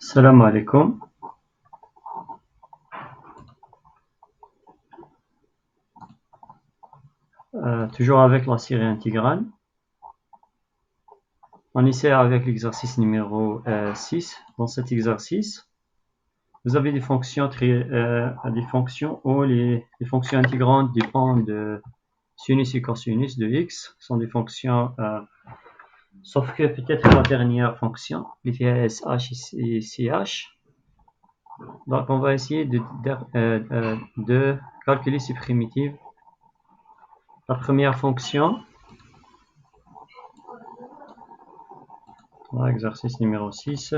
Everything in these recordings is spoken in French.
Salam alaikum. Toujours avec la série intégrale. On essaie avec l'exercice numéro 6. Dans cet exercice, vous avez des fonctions où les fonctions intégrantes dépendent de sinus et cosinus de x. Ce sont des fonctions, sauf que peut-être la dernière fonction, les SH et CH. Donc on va essayer de calculer ces primitives. La première fonction, exercice numéro 6.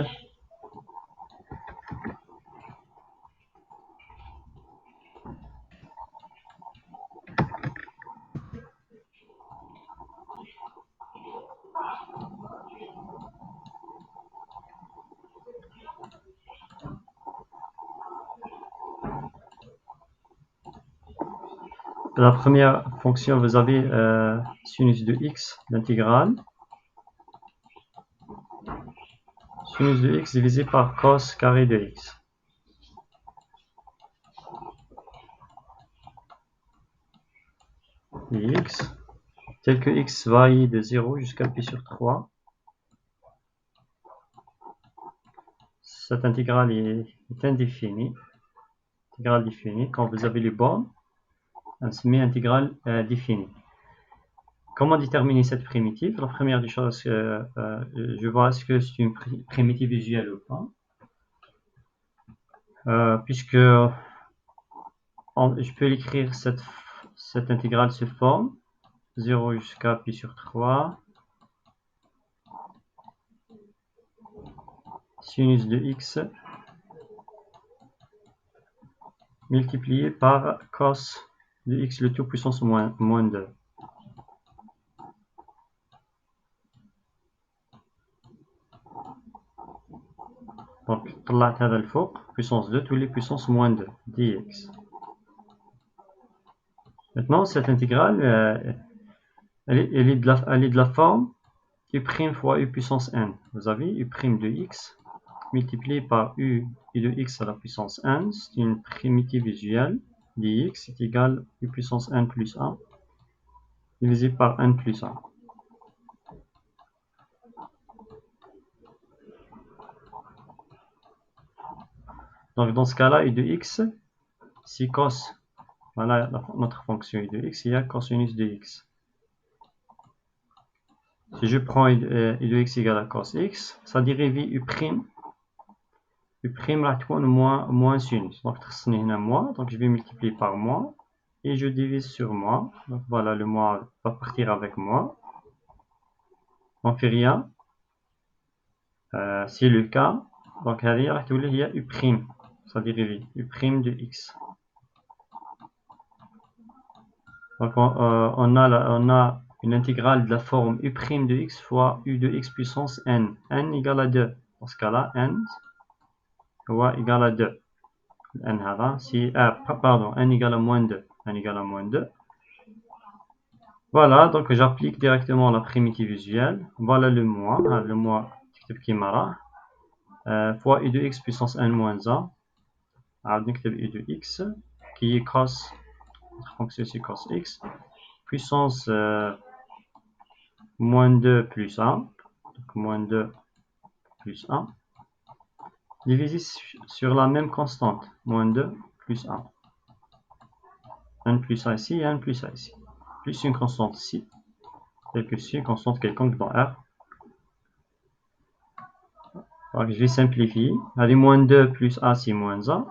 La première fonction, vous avez sinus de x, l'intégrale. Sinus de x divisé par cos carré de x. Dx, tel que x varie de 0 jusqu'à pi sur 3. Cette intégrale est indéfinie. Intégrale définie. Quand vous avez les bornes, on se met intégrale définie. Comment déterminer cette primitive? La première des choses, je vois est-ce que c'est une primitive visuelle ou pas. Puisque je peux l'écrire cette intégrale se forme 0 jusqu'à pi sur 3 sinus de x multiplié par cos de x le tout puissance moins 2. Donc طلعت هذا الفوق puissance 2 tous les puissances moins 2 dx. Maintenant cette intégrale elle est de la forme u' fois u puissance n. Vous avez u' de x multiplié par u de x à la puissance n, c'est une primitive visuelle. Dx est égal à u puissance n plus 1 divisé par n plus 1. Donc dans ce cas-là, u de x, si cos, voilà notre fonction u de x, il y a cosinus de x. Si je prends u de x égale à cos x, sa dérivée u' راح تكون moins sinus. Donc donc je vais multiplier par moins et je divise sur moins. Donc voilà, le moins va partir avec moi. On fait rien. C'est le cas. Donc il y a u', sa dérivée, u' de x. Donc on a une intégrale de la forme u' de x fois u de x puissance n. n égale à 2. Dans ce cas-là, n égale à 2. n هذا pardon, n égale à moins 2. n égale à moins 2. Voilà, donc j'applique directement la primitive visuelle. Voilà le moins qui m'arrête. Fois u de x puissance n moins 1. Alors نكتب u de x qui est cos, notre fonction c'est cos x, puissance moins 2 plus 1, donc moins 2 plus 1, divisé sur la même constante, moins 2 plus 1. n plus 1 ici et n plus 1 ici. Plus une constante ici, telle que ici, une constante quelconque dans R. Donc je vais simplifier. Allez, moins 2 plus 1 c'est moins 1.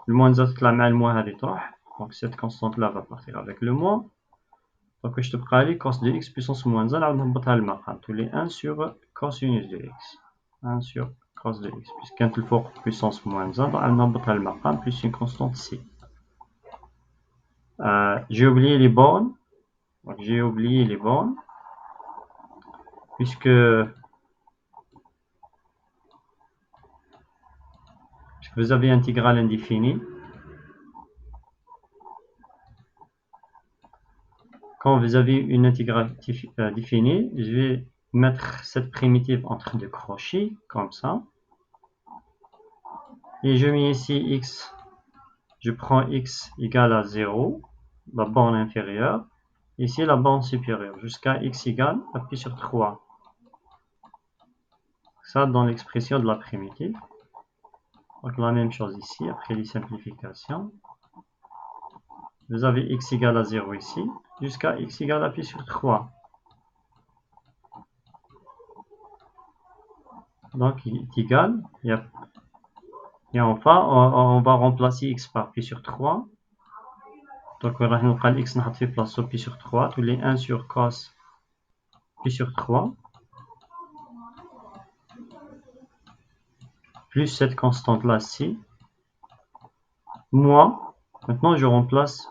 Le moins 1 تطلع مع الموان هذه تروح. Donc cette constante là va partir avec le moins. Donc je te prends cos de x puissance moins 1 نعاود نهبطها للمقام تولي 1 sur cosinus de x. 1 sur cos de x. Puisqu'il faut puissance moins 1 نعاود نهبطها للمقام plus une constante c. J'ai oublié les bornes. Donc j'ai oublié les bornes. Puisque vous avez intégrale indéfinie. Quand vous avez une intégrale définie, je vais mettre cette primitive entre deux crochets, comme ça. Et je mets ici x, je prends x égale à 0, la borne inférieure, ici la borne supérieure, jusqu'à x égale à pi sur 3. Ça dans l'expression de la primitive. Donc la même chose ici, après les simplifications. Vous avez x égale à 0 ici, jusqu'à x égale à pi sur 3. Donc il est égal, et enfin on va remplacer x par pi sur 3. Donc on va x نحط في place pi sur 3, tous les 1 sur cos pi sur 3, plus cette constante là ci, moins, maintenant je remplace,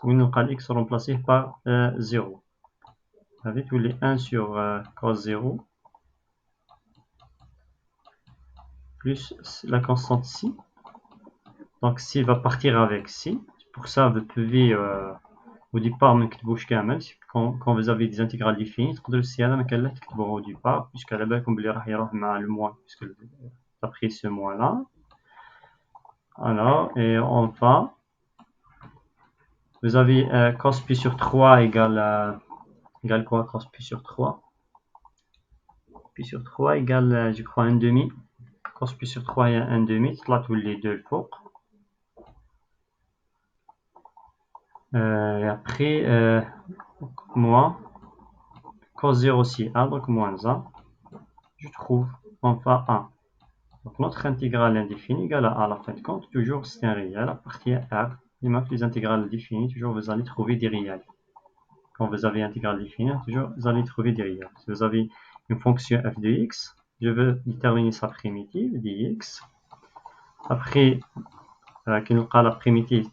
x remplacé par 0. Avec tous les 1 sur cos 0, plus la constante ci. Donc ci va partir avec ci. Pour ça, vous pouvez au départ ما نكتبوش كامل. Quand vous avez des intégrales définies, تقدروا السيادة ما كان لا تكتبوها au départ, puisque على بالكم بلي راح يروح مع le moins, puisque d'après ce moins là. Alors, et enfin, vous avez cos pi sur 3 égale quoi, cos pi sur 3? Pi sur 3 égale, je crois, 1 demi. Cos pi sur 3 il y a 1 demi, là tous les deux le faux. Et après, moins cos 0 aussi 1, donc moins 1. Je trouve enfin 1. Donc notre intégrale indéfinie égale à la fin de compte, toujours c'est un réel, appartient à R. Et même les intégrales définies, toujours vous allez trouver des réels. Quand vous avez intégrale définie, toujours vous allez trouver des réels. Si vous avez une fonction f de x, je veux déterminer sa primitive, dx. Après, la primitive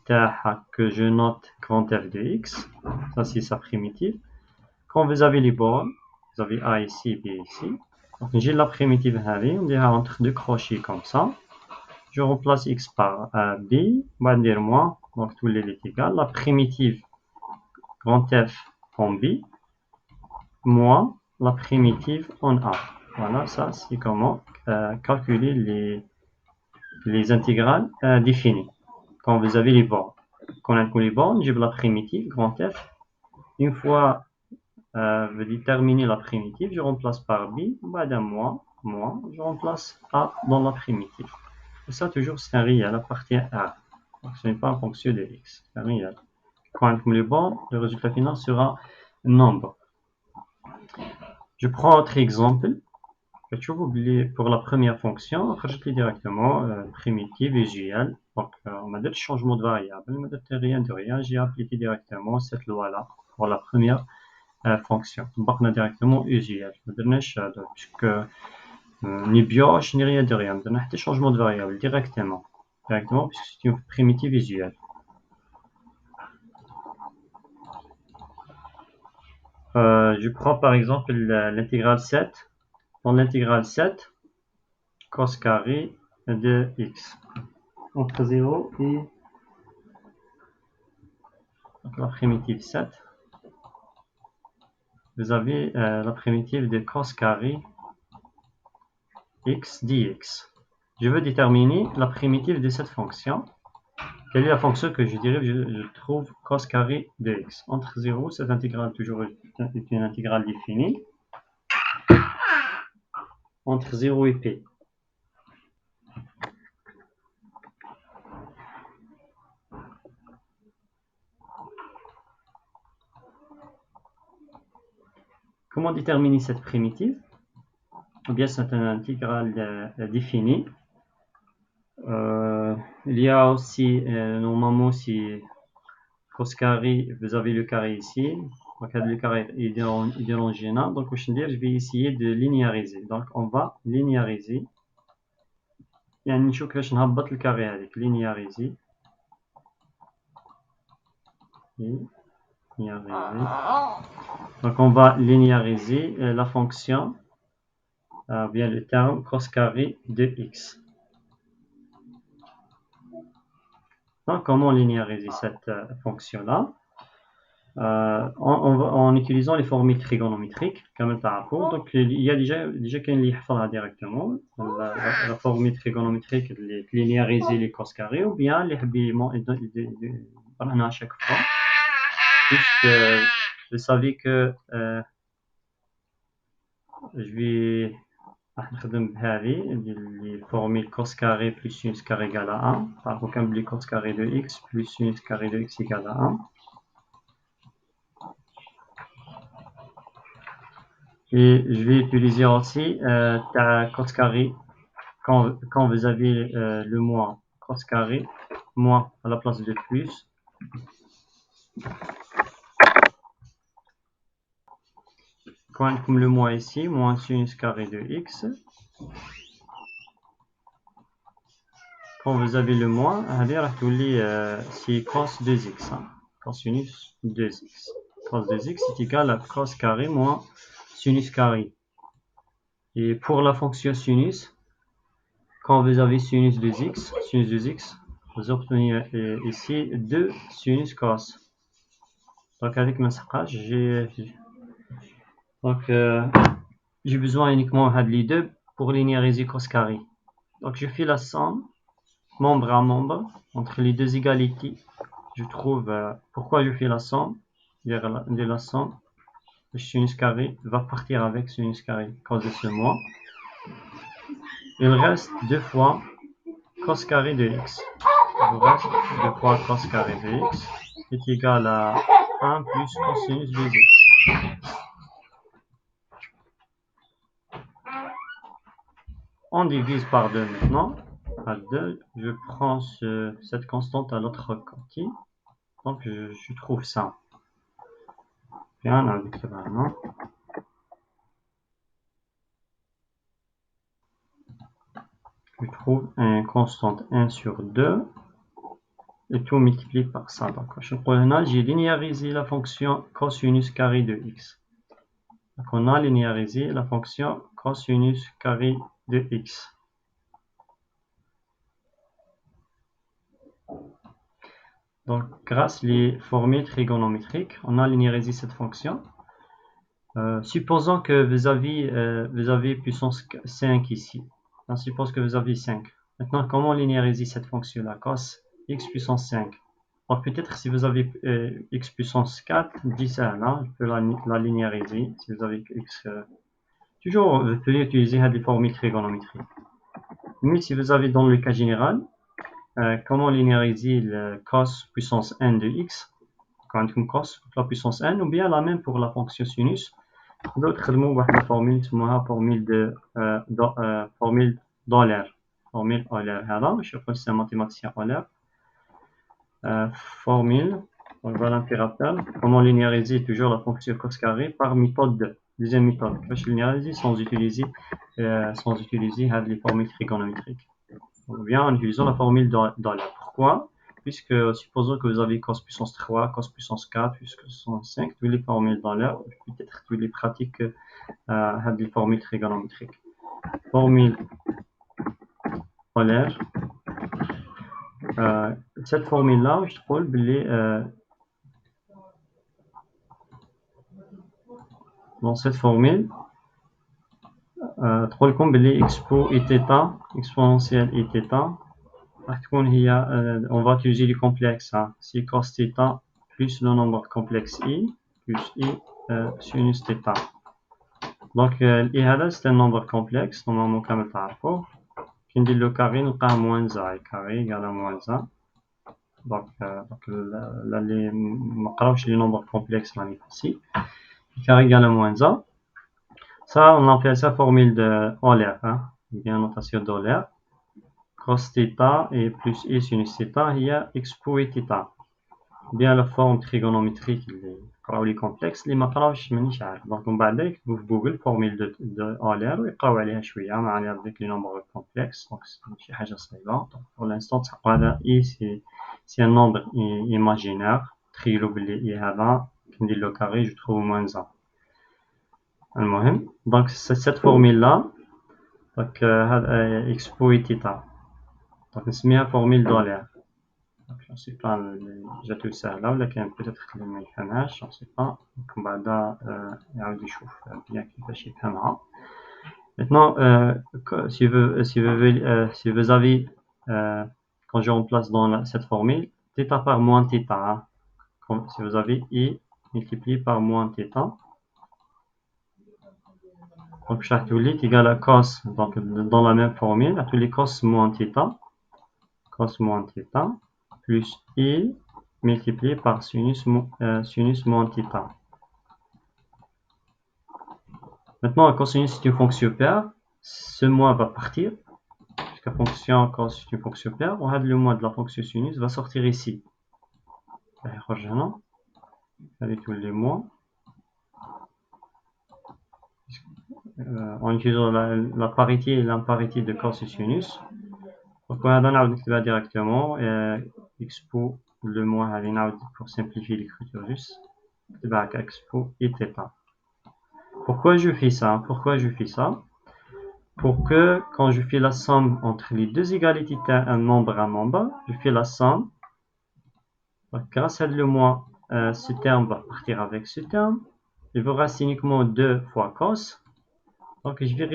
que je note grand f de x, ça c'est sa primitive. Quand vous avez les bornes, vous avez a ici, b ici. Donc j'ai la primitive on dirait entre deux crochets comme ça. Je remplace x par b, on va dire moins, donc tous les est égal. La primitive grand F en b, moins la primitive en a. Voilà, ça c'est comment calculer les intégrales définies. Quand vous avez les bornes. Quand on a les bornes, j'ai la primitive grand F. Une fois vous déterminer la primitive, je remplace par b, moins, je remplace a dans la primitive. Et ça, toujours, c'est un réel, appartient à A. Donc, ce n'est pas en fonction de x, c'est un réel. Quand on les bornes, le résultat final sera nombre. Je prends autre exemple. Je vais oublier pour la première fonction, rajouter directement primitive visuelle. Donc, on a dit changement de variable, on a dit rien de rien, j'ai appliqué directement cette loi-là pour la première fonction. On a directement usuel. Puisque ni bioche ni rien de rien. On a des changements de variable directement, puisque c'est une primitive visuelle. Je prends par exemple l'intégrale 7. Dans l'intégrale 7, cos carré de x entre 0 et donc la primitive 7. Vous avez la primitive de cos carré x dx. Je veux déterminer la primitive de cette fonction. Quelle est la fonction que je dérive? Je trouve cos carré de x. Entre 0, cette intégrale toujours est une intégrale définie. Entre 0 et p. Comment déterminer cette primitive? Eh bien, c'est une intégrale définie. Il y a aussi, normalement, si cos carré, vous avez le carré ici. Donc, le carré est dérangénant. Donc, je vais essayer de linéariser. Donc, on va linéariser. يعني نشوف كيفاش نهبط الكاري هذيك linéariser. Donc on va linéariser la fonction, bien le terme cos carré de x. Donc comment linéariser cette fonction-là? en utilisant les formules trigonométriques, comme tu as. Donc, il y a déjà qu'un lit directement. La formule trigonométrique, les linéariser les cos carrés, ou bien les habillements à chaque fois. Puisque vous savez que je vais les formules cos carré plus sinus carré égale à 1. Par exemple, les cos carré de x plus sinus carré de x égale à 1. Et je vais utiliser aussi cos carré quand vous avez le moins cos carré, moins à la place de plus. Comme le moins ici, moins sinus carré de x. Quand vous avez le moins, c'est cos 2x. Cos sinus 2x. Cos 2x est égal à cos carré moins sinus carré. Et pour la fonction sinus, quand vous avez sinus 2x, vous obtenez ici 2 sinus cos. Donc avec ma séquence, j'ai besoin uniquement de les deux pour linéariser cos carré. Donc je fais la somme, membre à membre, entre les deux égalités. Je trouve pourquoi je fais la somme. De la somme, le sinus carré va partir avec sinus carré cos de ce moins. Il reste 2 fois cos carré de x. Il reste 2 fois cos carré de x est égal à 1 plus cosinus de x. On divise par 2 maintenant. À 2, je prends cette constante à l'autre côté. Donc je trouve ça. Bien, avec maintenant. Je trouve une constante 1 sur 2 et tout multiplié par ça. Donc, j'ai linéarisé la fonction cosinus carré de x. Donc, on a linéarisé la fonction cosinus carré de x. Donc, grâce aux formules trigonométriques, on a linéarisé cette fonction. Supposons que vous avez puissance 5 ici. On suppose que vous avez 5. Maintenant, comment linéariser cette fonction-là? Cos x puissance 5. Donc, peut-être si vous avez x puissance 4, 10 ça, là, je peux la linéariser. Si vous avez x... toujours, vous pouvez utiliser des formules trigonométriques. Mais si vous avez dans le cas général, comment linéariser le cos puissance n de x, quand on cos la puissance n, ou bien la même pour la fonction sinus. D'autres mots, la formule formule d'Euler. Formule Euler. Je pense que c'est un mathématicien Euler. Formule, on va l'impérateur. Comment linéariser toujours la fonction cos carré par méthode 2. Deuxième méthode, je linéariser sans utiliser les formules trigonométriques. Ou bien en utilisant la formule d'Euler. Pourquoi? Puisque supposons que vous avez cos puissance 3, cos puissance 4, puissance 5, toutes les formules d'Euler, peut-être toutes les pratiques des formules trigonométriques. Formule Euler. Cette formule-là, je trouve dans cette formule, تقول لكم بلي expo et θ, exponentielle et θ, on va utiliser les complexes, c'est cos θ plus le nombre complexe i plus i sinus θ. Donc i c'est un nombre complexe, normalement كامل تعرفوه. كي ندير له كاري نلقاه موان زا, كاري égale à moins 1. Donc là les مقراوش les nombres complexes راني ici. Carré égale à moins 1. Ça, on appelle ça formule de Euler, bien notation d'Euler. Cos θ et plus i sinus θ, il y a expo et θ. Bien la forme trigonométrique, les complexes, les مقراوش مانيش عارف. Donc on va aller vous Google formule de Euler ويقراو عليها شوية مع avec les nombres complexes. Donc c'est شي حاجة صعيبة. Donc pour l'instant هذا i c'est un nombre imaginaire. تخيلوا باللي i هذا كي ندير له carré je trouve moins 1. المهم donc c'est cette formule là donc expo et θ donc نسميها formule d'Euler. je ne sais pas déjà tout ça là ولكن peut-être اللي ما يفهمهاش je ne sais pas donc من بعد يعاود يشوف bien كيفاش يفهمها. Maintenant si vous avez quand je remplace dans cette formule θ par moins θ, hein, si vous avez i multiplié par moins θ, donc chaque tolite égale à cos, donc dans la même formule à tous les cos moins θ plus i multiplié par sinus moins θ. Maintenant, un cosinus c'est une fonction paire, ce moins va partir, puisque la fonction cos c'est une fonction paire, on a le moins de la fonction sinus va sortir ici. Avec tous les mois. En utilisant la parité et l'imparité de cos et sinus. Donc on a directement expo le moins pour simplifier l'écriture juste. Expo et θ. Pourquoi je fais ça? Pour que quand je fais la somme entre les deux égalités un nombre et un nombre, je fais la somme. Donc, grâce à le moins, ce terme va partir avec ce terme. Il vous reste uniquement 2 fois cos. Donc je vais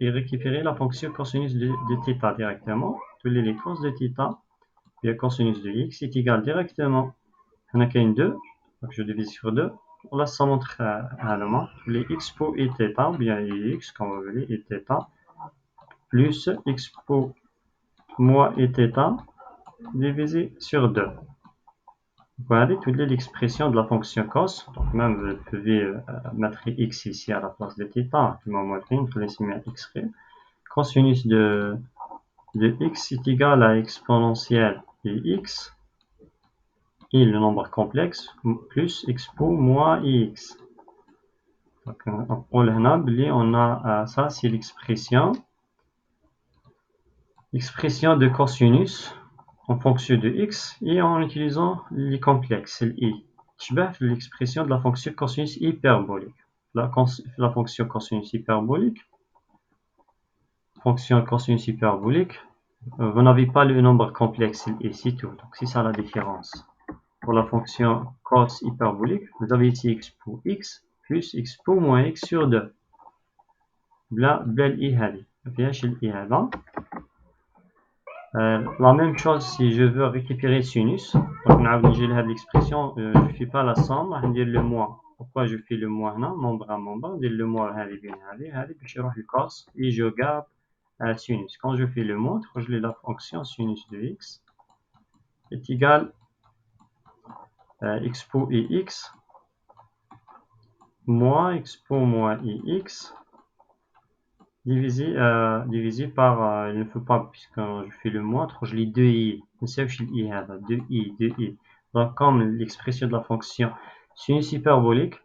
récupérer la fonction cosinus de θ directement. Tous les cos de θ, puis le cosinus de x est égal directement. On a qu'un 2, donc je divise sur 2. On la somme entre éléments, les expo et θ, ou bien x, comme vous voulez, et θ, plus expo moins et θ, divisé sur 2. Voilà toute l'expression de la fonction cos. Donc même vous pouvez mettre x ici à la place de θ, qui m'a montré, vous laissez mettre x. Cosinus de x est égal à exponentielle de x et le nombre complexe plus expo moins ix. Donc on a ça, c'est l'expression de cosinus en fonction de x et en utilisant les complexes, i. L'expression de la fonction cosinus hyperbolique. La fonction cosinus hyperbolique, vous n'avez pas le nombre complexe ici, tout. Donc c'est ça la différence. Pour la fonction cos hyperbolique, vous avez ici expo x plus expo moins x sur 2. La même chose si je veux récupérer sinus. Donc j'ai l'expression, je ne fais pas la somme, je vais dire le moins. Pourquoi je fais le moins? Nombre à nombre, je dis le moins, puis je le cos et je garde sinus. Quand je fais le moins, je lis la fonction sinus de x est égal expo et x moins expo moins ix divisé par, il ne faut pas, puisque je fais le moins, je lis 2i. 2i. Donc comme l'expression de la fonction sinus hyperbolique,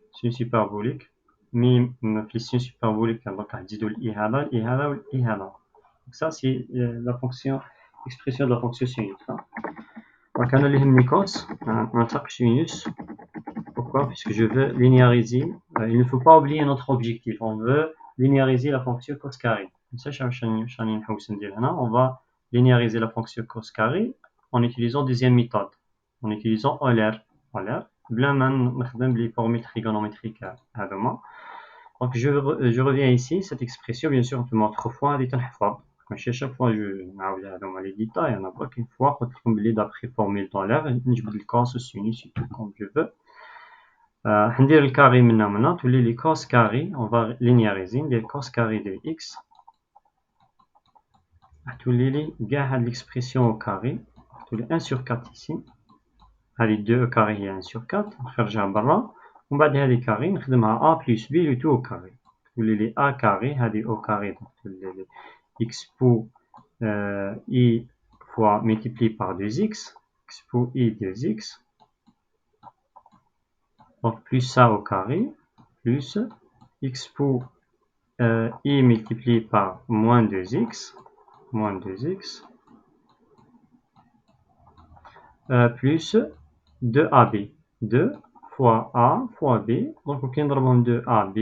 mais في sinus hyperbolique donc نزيدو الاي. Donc ça c'est la fonction, expression de la fonction sinus. Donc on a les cos, on attaque sinus. Pourquoi? Puisque je veux linéariser. Il ne faut pas oublier notre objectif. On veut linéariser la fonction cos carré. On va linéariser la fonction cos carré en utilisant deuxième méthode, en utilisant Euler. بلا ما نخدم les formules trigonométriques. Donc je reviens ici, cette expression, bien sûr, on peut mettre 3 fois, à chaque fois je نعاود les détails, on a pas qu'une fois, d'après formule d'Euler, نجبد الكوس والسينوس tout comme je veux. ندير الكاري منا تولي لي cos carré, on va linéariser, ندير cos carré de x تولي لي كاع هاد l'expression au carré, تولي 1 sur 4 ici, هادي 2 au carré هي 1 sur 4 نخرجها برا ومن بعد هادي كاري نخدمها a plus b le tout au carré تولي لي a carré هادي au carré تولي لي expo i fois multiplié par 2x expo i 2x. Donc plus ça au carré, plus expo i multiplié par moins 2x, plus 2ab. 2 fois a fois b, donc كي نضربهم 2ab,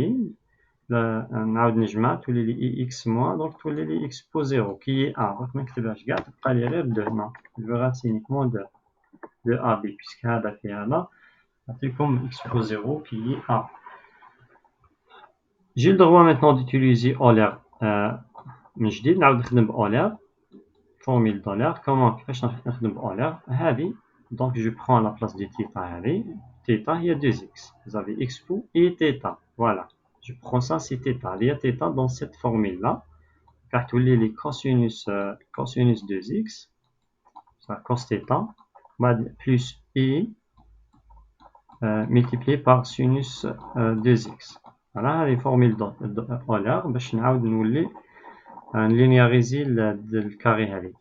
نعاود نجمع تولي لي x moins, donc تولي لي expo 0 qui est 1. Donc ما نكتبهاش كاع تبقى لي غير 2. Non, je vais rester uniquement 2. le AB, puisque هذا في هذا comme x pour 0 qui est A. J'ai le droit maintenant d'utiliser Euler من جديد نعاود نخدم بأولر formule d'Euler. Comment كيفاش نخدم بأولر هذه donc je prends la place de θ هذه θ هي 2x vous avez x pour et θ voilà je prends ça c'est θ il y a θ dans cette formule là car tous les cosinus 2x ça cos θ plus i multiplié par sinus 2x voilà les formules d'Euler باش نعاود نولي linéariser le carré avec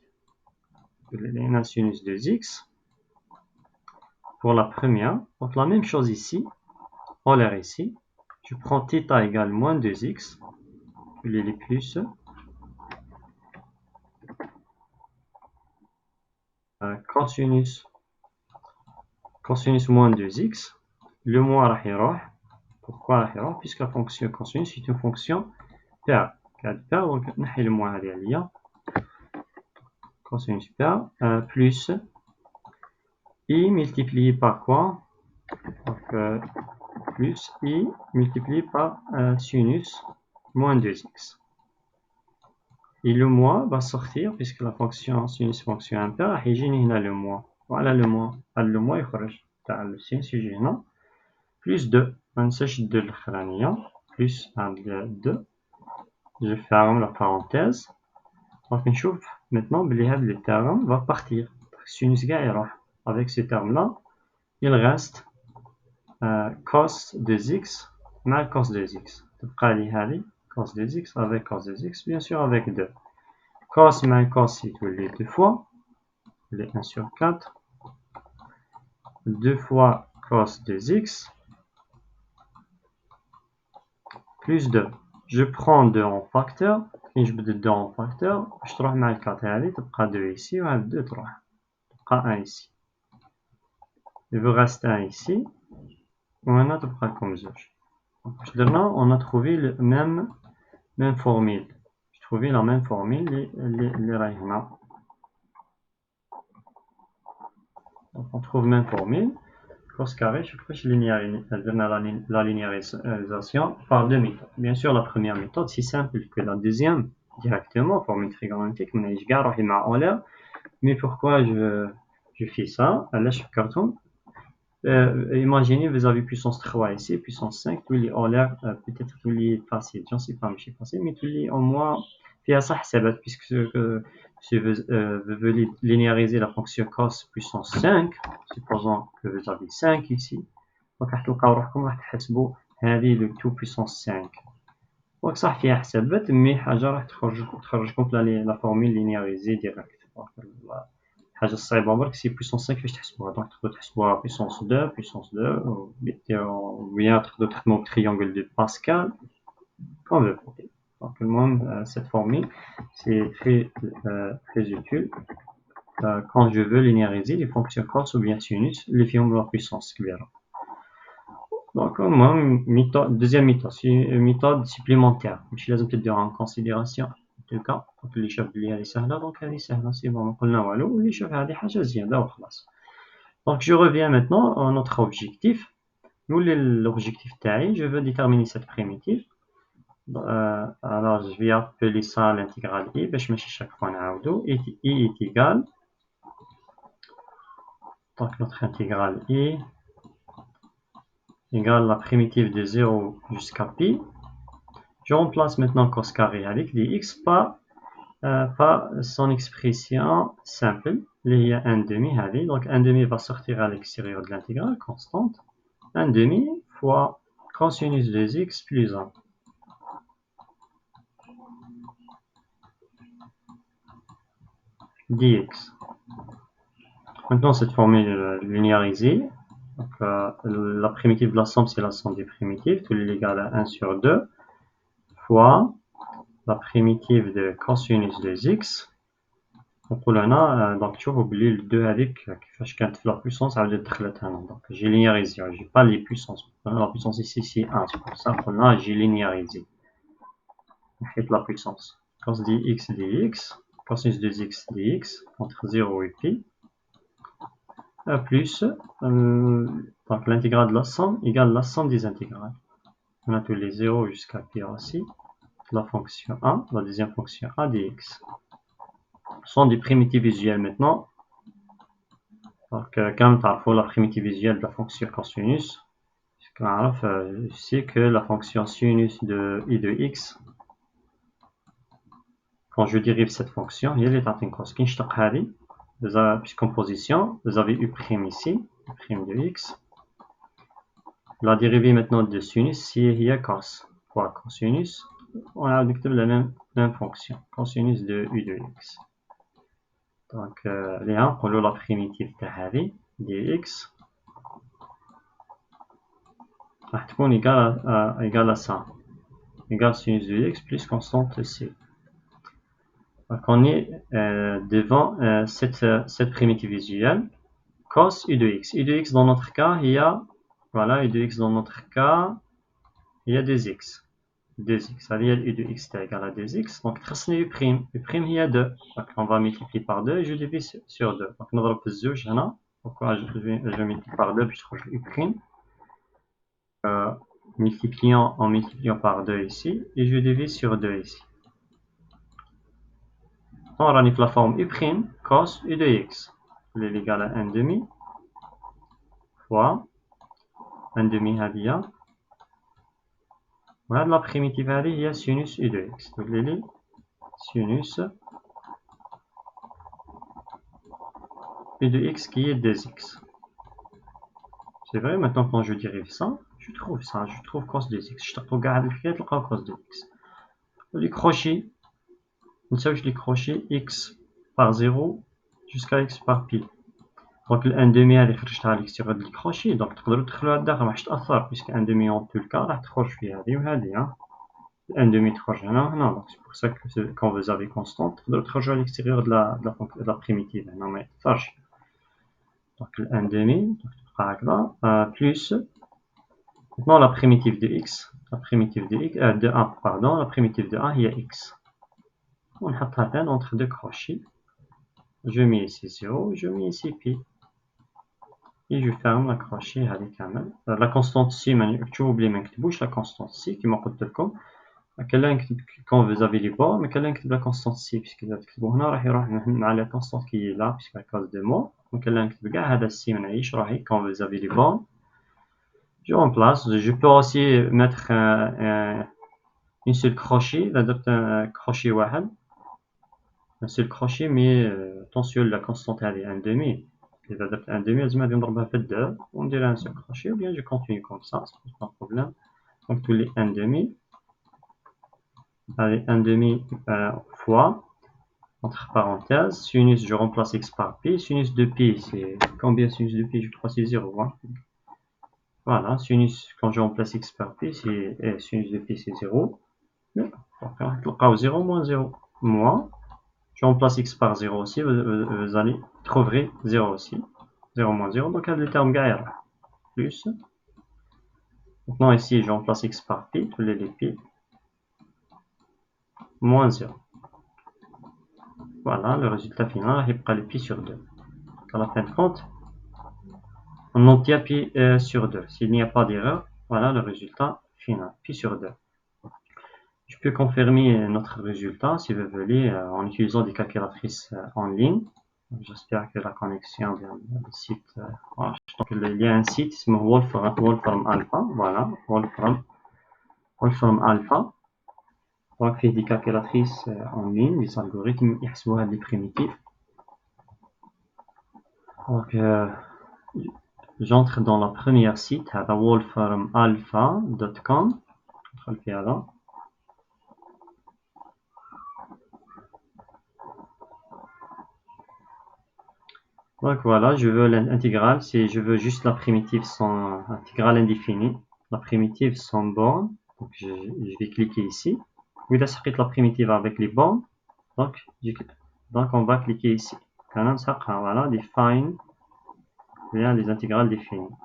le sinus 2x pour la première. Donc la même chose ici, Euler ici. Je prends θ égale moins 2x, les plus, cosinus moins 2x, le moins راح يروح. Pourquoi راح يروح? Puisque la fonction cosinus est une fonction paire. Donc نحي le moins هذه عليا. Cosinus paire plus i multiplié par quoi? Donc, plus i multiplié par sinus moins 2x. Et le moins va sortir puisque la fonction sinus fonction impaire راح يجيني هنا le moins. Voilà le moins. Le moins يخرج تاع السينس يجي هنا plus 2. ما ننساش 2 الأخرانية plus 2. Je ferme la parenthèse. Donc نشوف maintenant بلي هذا le terme va partir. Sinus كاع يروح. Avec ce terme là il reste cos 2x mal cos 2x تبقى لي هذه cos 2x avec cos 2x bien sûr avec 2 cos mal cos يتولي 2 fois les 1 sur 4 2 fois cos 2x plus 2 je prends 2 en facteur et je بدي 2 en facteur باش تروح مع 4 هذه تبقى 2 ici وهذه 2 تروح تبقى 1 ici il vous reste 1 ici وهنا تبقى لكم 2 on a trouvé le même formule. J'ai trouvé la même formule les rayons. Donc on trouve même formule. Cos carré, je crois que la linéarisation par deux méthodes. Bien sûr, la première méthode, c'est simple que la deuxième, directement, formule trigonométrique, mais je garde en l'air. Mais pourquoi je fais ça? Là, je fais carton. Imaginez, vous avez puissance 3 ici, puissance 5, tous les en l'air, peut-être tous les faciles, j'en sais pas, mais je sais facile, mais tous les au moins, puis ça, c'est puisque vous voulez linéariser la fonction cos puissance 5, supposons que vous avez 5 ici, donc تلقاو روحكم راح تحسبوا هذه le tout puissance 5. Donc صح فيها حسابات مي حاجة راح تخرجكم la formule linéarisée direct. الحاجة الصعيبة برك سي puissance 5 كيفاش تحسبوها دونك تقدروا تحسبوها puissance 2 ou bien تقدروا تخدموا triangle de Pascal comme vous voulez. Donc المهم cette formule c'est très utile quand je veux linéariser les fonctions cos ou bien sinus اللي فيهم la puissance كبيرة. Donc المهم deuxième méthode c'est une méthode supplémentaire ماشي لازم تديوها en considération. En tout cas, اللي شاف بلي هذه سهلة دونك هذه سهلة سي بون قلنا والو واللي شاف هذه حاجة زيادة وخلاص. Donc je reviens maintenant à notre objectif. Nous l'objectif تاعي je veux déterminer cette primitive. Alors je vais appeler ça l'intégrale i باش ماشي chaque fois نعاودو i est égal. Donc notre intégrale i égale la primitive de 0 jusqu'à pi. Je remplace maintenant cos carré avec dx par son expression simple, il y a 1 demi, donc 1 demi va sortir à l'extérieur de l'intégrale constante, 1 demi fois cosinus 2x plus 1. Dx. Maintenant cette formule linéarisée, donc, la primitive de la somme c'est la somme des primitives, tout est égal à 1 sur 2, fois la primitive de cosinus 2x. نقول هنا دونك تشوفوا بلي الدو هذيك كيفاش كانت في لا بويسونس عاودت دخلت هنا دونك جي لينياريزي جي با لي بويسونس لا بويسونس ici سي 1 سي بور سا قلنا جي لينياريزي نحيت لا بويسونس cos dx cosinus 2x dx entre 0 et pi plus donc l'intégrale de la somme égale la somme des intégrales. On a tous les 0 jusqu'à pi aussi. La fonction a, la deuxième fonction a dx. Ce sont des primitives visuelles maintenant. Donc, comme tu as la primitive visuelle de la fonction cosinus, je sais que la fonction sinus de i de x, quand je dérive cette fonction, il est en cos puisqu'en position, vous avez u' ici, u' de x. La dérivée maintenant de sinus, c'est il y a cos fois cosinus. On a la même fonction, cosinus de u de x. Donc, là, on a la primitive de dx. تكون égale à ça, égale sinus de x plus constante c. Donc on est devant cette primitive visuelle, cos u de x. U de x dans notre cas, il y a, voilà, u de x dans notre cas, il y a 2x. 2x, c'est-à-dire u de x est égal à 2x. Donc, u prime, il y a 2. Donc, on va multiplier par 2 et je divise sur 2. Donc, on va faire je n'ai. Pourquoi je multiplie par 2 puis je trouve u prime. En multipliant par 2 ici, et je divise sur 2 ici. On ranifie la forme u' cos u de x. Il est égal à 1 demi fois 1 demi هذه. وهذه la primitive هذه هي sinus u de x. Donc il est sinus u de x qui est 2x. C'est vrai, maintenant quand je dérive ça, je trouve cos de x. Je trouve cos de x. Les crochets, les crochets x par 0 jusqu'à x par pi. Donc ال 1/2 هذه خرجتها لك sur هاد الكروشي، دونك تقدروا تدخلوها لداخل ما راحش تأثر، بيسك 1/2 اون تو الكا راح تخرج في هذه وهذه. 1/2 تخرج هنا وهنا، دونك سي بور سا كو كون vous avez constante تقدروا تخرجوا à l'extérieur de la primitive، هنا ما يأثرش. دونك ال 1/2 تبقى هكذا plus maintenant la primitive de x، la primitive de x de a pardon، la primitive de a هي x. ونحطها بين entre deux crochets. Je mets ici 0, je mets ici pi. Et je ferme la crochet avec la constante C, tu oublies la constante C qui m'a coûté comme quand vous avez les bords, mais la constante C puisque la constante qui est là puisqu'à cause de moi, donc quand vous avez les bords, je remplace. Je peux aussi mettre une seule crochet, un crochet واحد, un seul crochet, mais attention la constante elle est 1/2. إذا درت 1/2 لازم غادي نضربها في 2 وندير ان سول كروشي ou bien je continue comme ça, c'est pas un problème. Donc tous les 1/2 avec 1/2 fois entre parenthèses sinus, je remplace x par pi. Sinus de pi, c'est combien? Sinus de pi, je crois c'est 0, hein. Voilà, sinus quand je remplace x par pi, c'est sinus de pi c'est 0. Donc 0 moins 0 moins, je remplace x par 0 aussi, vous allez trouver 0 aussi. 0 moins 0, donc le terme gaïa plus. Maintenant ici, je remplace x par pi, tous les pi, moins 0. Voilà, le résultat final, il prend le pi sur 2. À la fin de compte, on obtient pi sur 2. S'il n'y a pas d'erreur, voilà le résultat final, pi sur 2. Je peux confirmer notre résultat, si vous voulez, en utilisant des calculatrices en ligne. J'espère que la connexion vient du site. Voilà. Donc, il y a un site, c'est Wolfram Alpha. Voilà, Wolfram Alpha. Donc, il y a des calculatrices en ligne, des algorithmes, des primitives. Donc, j'entre dans la première site, wolframalpha.com. Donc voilà, je veux l'intégrale, je veux juste la primitive sans intégrale indéfinie, la primitive sans borne. Donc je vais cliquer ici. Oui, là, ça la primitive avec les bornes. Donc on va cliquer ici. Voilà, define, bien les intégrales définies.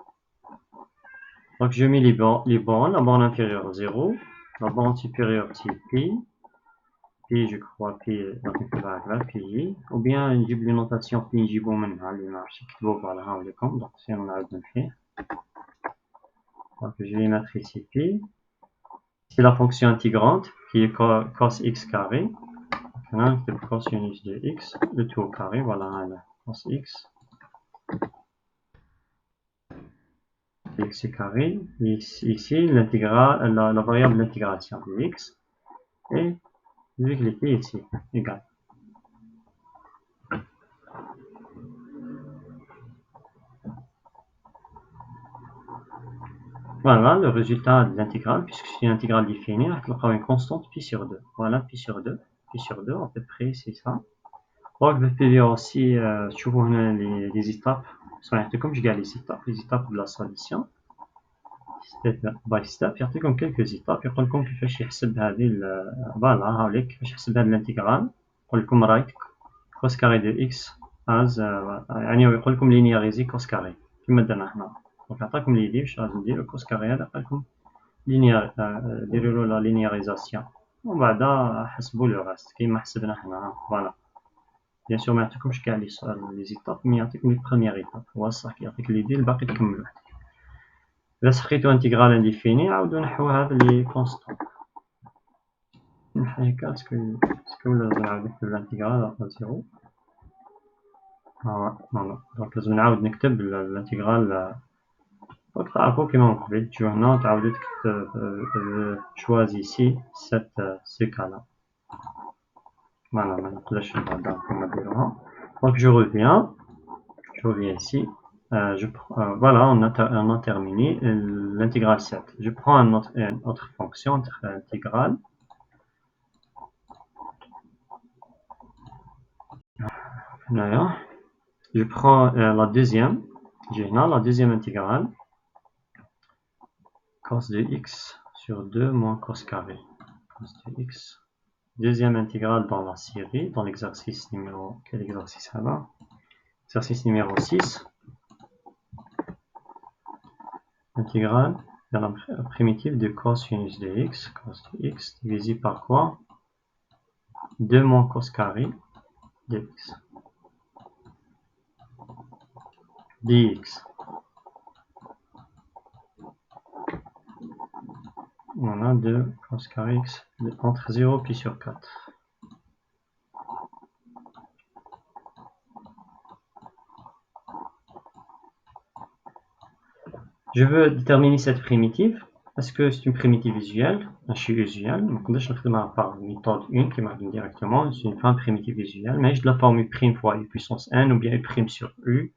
Donc je mets les bornes, la borne inférieure 0, la borne supérieure c'est pi P, je crois, P, P, ou bien نجيب les notations اللي نجيبو منها اللي ما عرفتش نكتبو فوالا لكم. Donc si on a fait, donc je vais mettre ici P. C'est la fonction intégrante qui est cos x carré. Maintenant, je cos sinus de x, le tout au carré, voilà, cos x. X carré. Ici, l'intégrale, la variable d'intégration de x. Et vu que l'épée ici, égal. Voilà le résultat de l'intégrale, puisque c'est une intégrale définie, on aura une constante pi sur 2. Voilà, pi sur 2, à peu près, c'est ça. Donc, vous pouvez aussi, les étapes, comme je dis les étapes de la solution. step by step يعطيكم quelques étapes يقول لكم كيفاش يحسب هذه فوالا هاوليك كيفاش يحسب هذه الانتجرال. يقول لكم رايت كوس كاري دو اكس از يعني يقول لكم لينياريزي كوس كاري كما درنا حنا. دونك يعطيكم ليدي واش لازم نديرو كوس كاري هذا قال لكم لينيار ديروا له لا لينياريزاسيون ومن بعد حسبوا لو راست كيما حسبنا حنا. فوالا بيان سور ما يعطيكمش كاع لي زيتاب مي يعطيكم لي بروميير ايتاب هو الصح كيعطيك ليدي الباقي تكملوا. إذا سخيتو انتيغرال انديفيني عاودو نحو هاد لي كونستون. نحي هكا اسكو ولا لازم نعاود نكتب الانتيغرال على زيرو. فوالا دونك لازم نعاود نكتب الانتيغرال. دونك تعرفو كيما من قبل تجيو هنا تعاودو تكتب شوازيسي سي كالا. فوالا منقدرش نبعدا كيما نديروها. دونك جو reviens ici. Voilà, on a terminé l'intégrale 7. Je prends une autre fonction intégrale. Je prends la deuxième. J'ai la deuxième intégrale. Cos de x sur 2 moins cos carré. Cos de x. Deuxième intégrale dans la série, dans l'exercice numéro... Quel exercice là? Exercice numéro 6. Intégrale de la primitive de cosinus de x. Cos de x divisé par quoi? 2 moins cos carré de x. dx. On a 2 cos carré x entre 0 puis sur 4. Je veux déterminer cette primitive. Est-ce que c'est une primitive usuelle? Je suis usuel. Donc, je vais faire par méthode 1 qui m'a donné directement. C'est une forme primitive usuelle. Mais je la forme u' fois u puissance n ou bien u' sur u.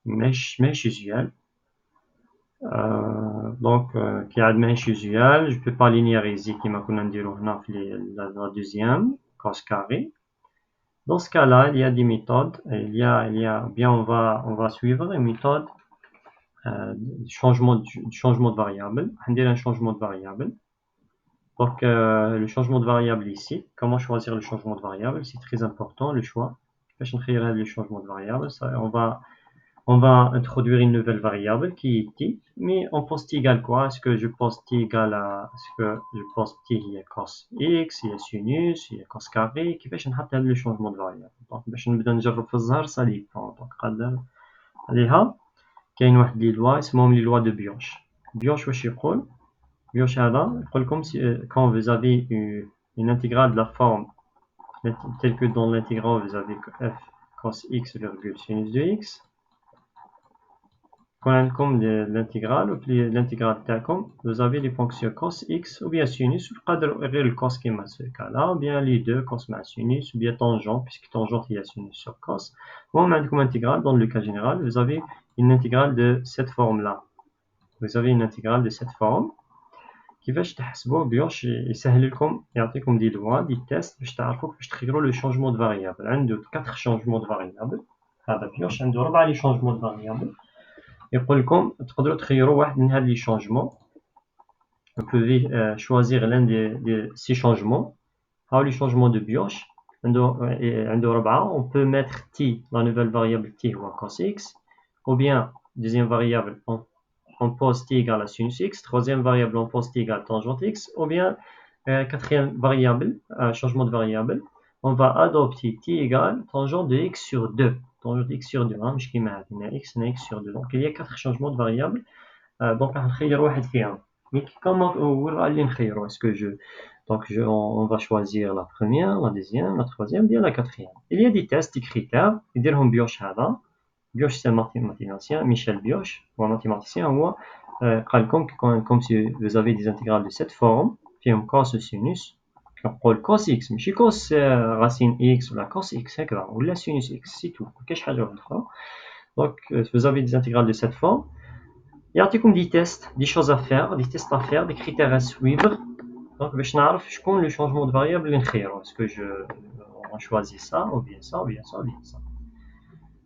مش usuel. Donc, qui a مش usuel, je ne peux pas linéariser qui m'a connu la deuxième, cos carré. Dans ce cas-là, il y a des méthodes. Bien, on va suivre une méthode du changement de variable. On dirait un changement de variable. Donc, le changement de variable ici, comment choisir le changement de variable? C'est très important, le choix. Je vais créer le changement de variable. Ça, on va introduire une nouvelle variable qui est t, mais on pose t égale quoi? Est-ce que je pose t égale à, est-ce que je pose t il y a cos x, il y a sinus, il y a cos carré, كيفاش نحط هذا le changement de variable. Donc باش نبدا نجرب في الزهر ça dépend. Donc قادر عليها كاين واحد لي لوا اسمهم لي لوا دو بيوش. بيوش واش يقول؟ بيوش هذا يقول لكم quand vous avez une intégrale de la forme telle que dans l'intégrale vous avez f cos x virgule sinus de x. Comme l'intégrale ou l'intégrale تاعكم vous avez les fonctions cos x ou bien sinus وتقدروا غير الcos كيما ce cas-là ou bien les deux cos مع sinus ou bien tangent puisque tangente il y a sinus sur cos. المهم عندكم intégrale dans le cas général vous avez une intégrale de cette forme-là. Vous avez une intégrale de cette forme كيفاش تحسبوا باش يسهل لكم يعطيكم دي لوا دي تيست باش تعرفوا كيفاش تخيروا لو شونجمون دو فاريابل. عنده 4 شونجمون دو فاريابل. هذا بيوش عنده 4 لي شونجمون دو فاريابل. يقول لكم تقدروا تخيروا واحد من هاد لي شونجمون. Vous pouvez choisir l'un de ces changements. هاو لي شونجمون دو بيوش عنده 4. On peut mettre t, la nouvelle variable t هو cos x, ou bien deuxième variable on pose t égale à sinus x, troisième variable on pose t égale tangente x, ou bien Quatrième variable, changement de variable, on va adopter t égale tangente de x sur 2. Tangente de x sur 2, hein, مش كيما هنا x هنا x sur 2. Donc il y a 4 changements de variables. Donc راح نخير واحد فيهم. Mais comment وين راه اللي نخيرو؟ Est-ce que on va choisir la première, la deuxième, la troisième, bien la quatrième. Il y a des tests, des critères. يديرهم بيوش هذا. Bioche c'est un mathématicien, Michel Bioche, ou un mathématicien, ou comme si vous avez des intégrales de cette forme, puis on cos sinus, on prend le cos x, mais cos racine x ou la cos x, ou la sinus x, c'est tout. Donc vous avez des intégrales de cette forme. Il y a comme des tests, des choses à faire, des tests à faire, des critères à suivre. Donc je sais le changement de variable, est-ce que on choisit ça, ou bien ça, ou bien ça, ou bien ça.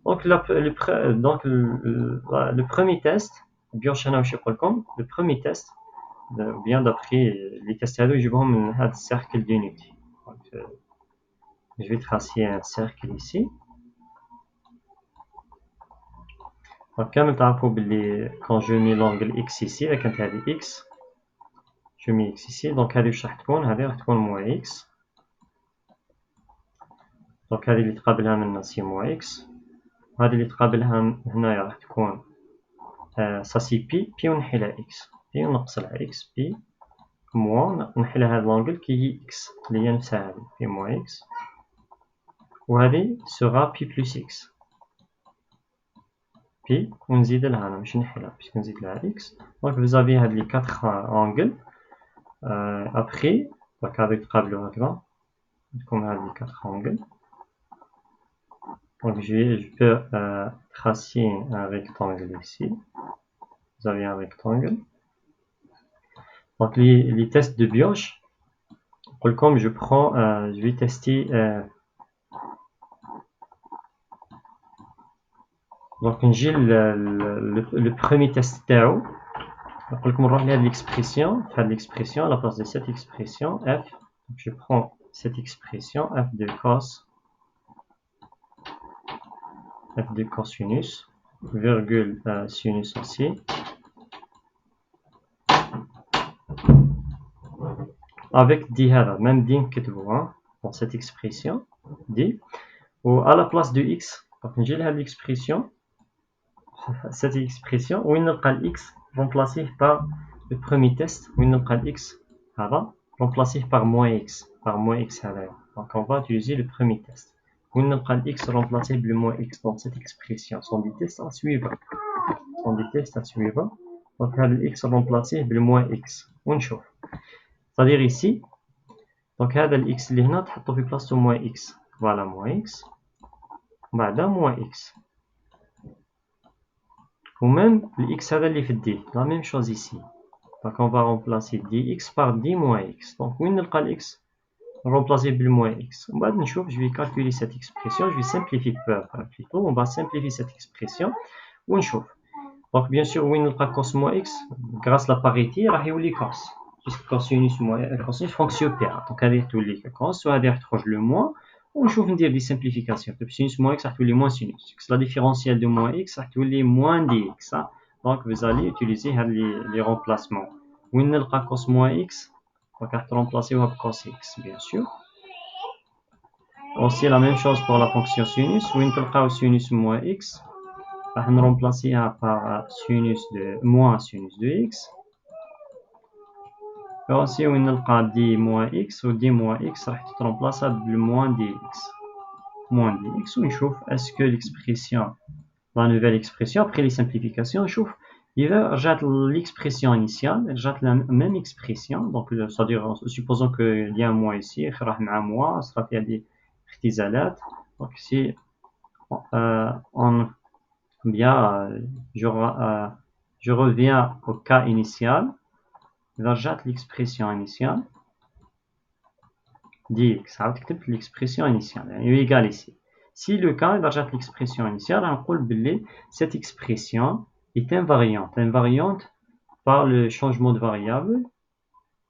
Donc, le premier test, le premier test, bien d'après les tests, je vais un cercle d'unité. Je vais tracer un cercle ici. Donc, quand je mets l'angle x ici, avec un tel x, je mets x ici. Donc, هذه واش راح تكون moins x. Donc, هذه اللي تقابلها منا سي moins x. هذه اللي تقابلها هنايا راح تكون ça c'est pi ونحي لها x pi ونقص لها x pi moins نحي لها هذا l'angle qui هي x اللي هي نفسها هذه pi moins x وهذه sera pi plus x pi ونزيد لها أنا مش نحي لها باش نزيد لها x. Donc vous avez هاد les 4 angles. Après donc هذا يتقابلوا هكذا تكون هاد les 4 angles. Donc je peux tracer un rectangle ici. Vous avez un rectangle. Donc les tests de Bioche, comme je prends, je vais tester. Donc j'ai le premier test تاعو. Donc on va regarder l'expression, faire l'expression à la place de cette expression f. Donc je prends cette expression f de cosinus, virgule sinus aussi. Avec d même d que dans cette expression d ou à la place de x. Donc j'ai l'expression, cette expression où il n'y a pas x remplacé par le premier test où il n'y a pas x remplacé par moins x donc on va utiliser le premier test où il n'y a pas x remplacé par le moins x dans cette expression. Ce sont des tests à suivre. Donc le x remplacé par le moins x ونشوف. C'est-à-dire ici donc هذا الx اللي هنا تحطه في بلاصتو moins x. Voilà moins x بعدا moins x. Ou même le x هذا اللي في d. La même chose ici. Donc on va remplacer dx par d moins x. Donc وين نلقى الx remplacé par le moins x. On va نشوف, je vais calculer cette expression, je vais simplifier plutôt, on va simplifier cette expression ونشوف. Donc bien sûr وين نلقى cos moins x grâce à la parité راح يولي cos. Puisque cosinus moins fonction PA. Donc هذه تولي cos وهذه راح تخرج le moins. ونشوف ندير دي simplification. Sinus moins x راح تولي moins sinus. La différentielle de moins x راح تولي moins dx. Donc vous allez utiliser les remplacements. وين نلقى cos moins x donc راح remplacer par cos x bien sûr. Aussi la même chose pour la fonction sinus. وين تلقاو sinus moins x راح remplacer par sinus de moins sinus de x. Et aussi وين نلقى d moins x و d moins x راح تترemplace par le moins dx ونشوف est-ce que l'expression la nouvelle expression après les simplifications نشوف إذا رجعت l'expression initiale رجعت la même expression. Donc c'est-à-dire supposons qu'il y a un moins ici راح مع moins sera فيها des اختزالات. Donc si on bien je reviens au cas initial. إذا رجعت l'expression initiale dx عاود كتبت l'expression initiale يعني égal ici. Si le cas إذا رجعت l'expression initiale غنقول بلي cette expression est invariante par le changement de variable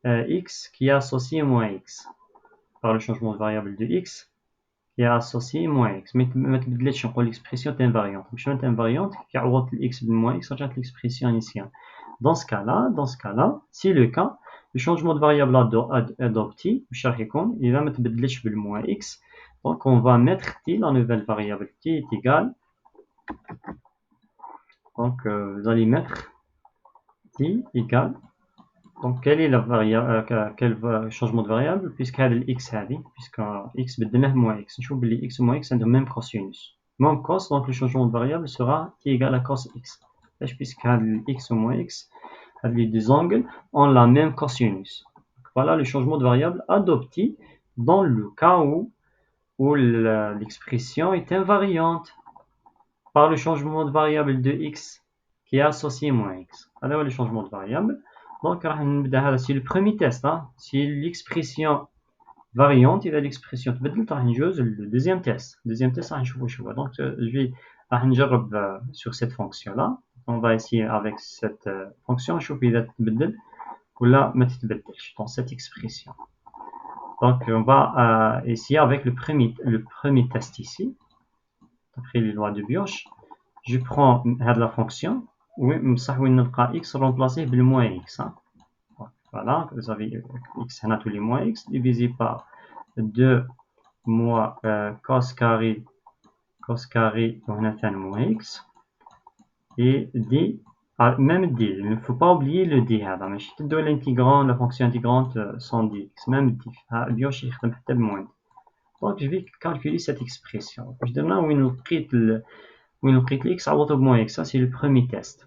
x qui est associé moins x, par le changement de variable de x qui est associé moins x. Mais ما تبدلتش نقول l'expression est invariante. مش invariante كي عوضت x بموان x رجعت l'expression initiale. Dans ce cas-là, c'est le cas, le changement de variable adopté, il va mettre le moins x. Donc on va mettre t, la nouvelle variable t est égale. Donc vous allez mettre t égale. Donc quel est la variable, quel changement de variable, puisque x puisque x بدلناه moins x. نشوف بلي x moins x عندهم même cosinus. Même cos, donc le changement de variable sera t égale à cos x. Puisque x moins x, les deux angles ont la même cosinus. Voilà le changement de variable adopté dans le cas où l'expression est invariante par le changement de variable de x qui est associé moins x. Alors le changement de variable. Donc c'est le premier test. Si l'expression variante et l'expression le deuxième test. Deuxième test, donc je vais sur cette fonction là. On va essayer avec cette fonction dans cette expression. Donc on va essayer avec le premier test ici. D'après les lois de Bioch, je prends la fonction où x remplacé par le moins x. Voilà, vous avez x, tous les moins x divisé par 2 moins cos carré, on a fait moins x, et d, même d, il ne faut pas oublier le d. Mais je te donne l'intégrant, la fonction intégrante sans dx, même d. Donc je vais calculer cette expression. Je donne là où il nous quitte x à moins x, ça c'est le premier test.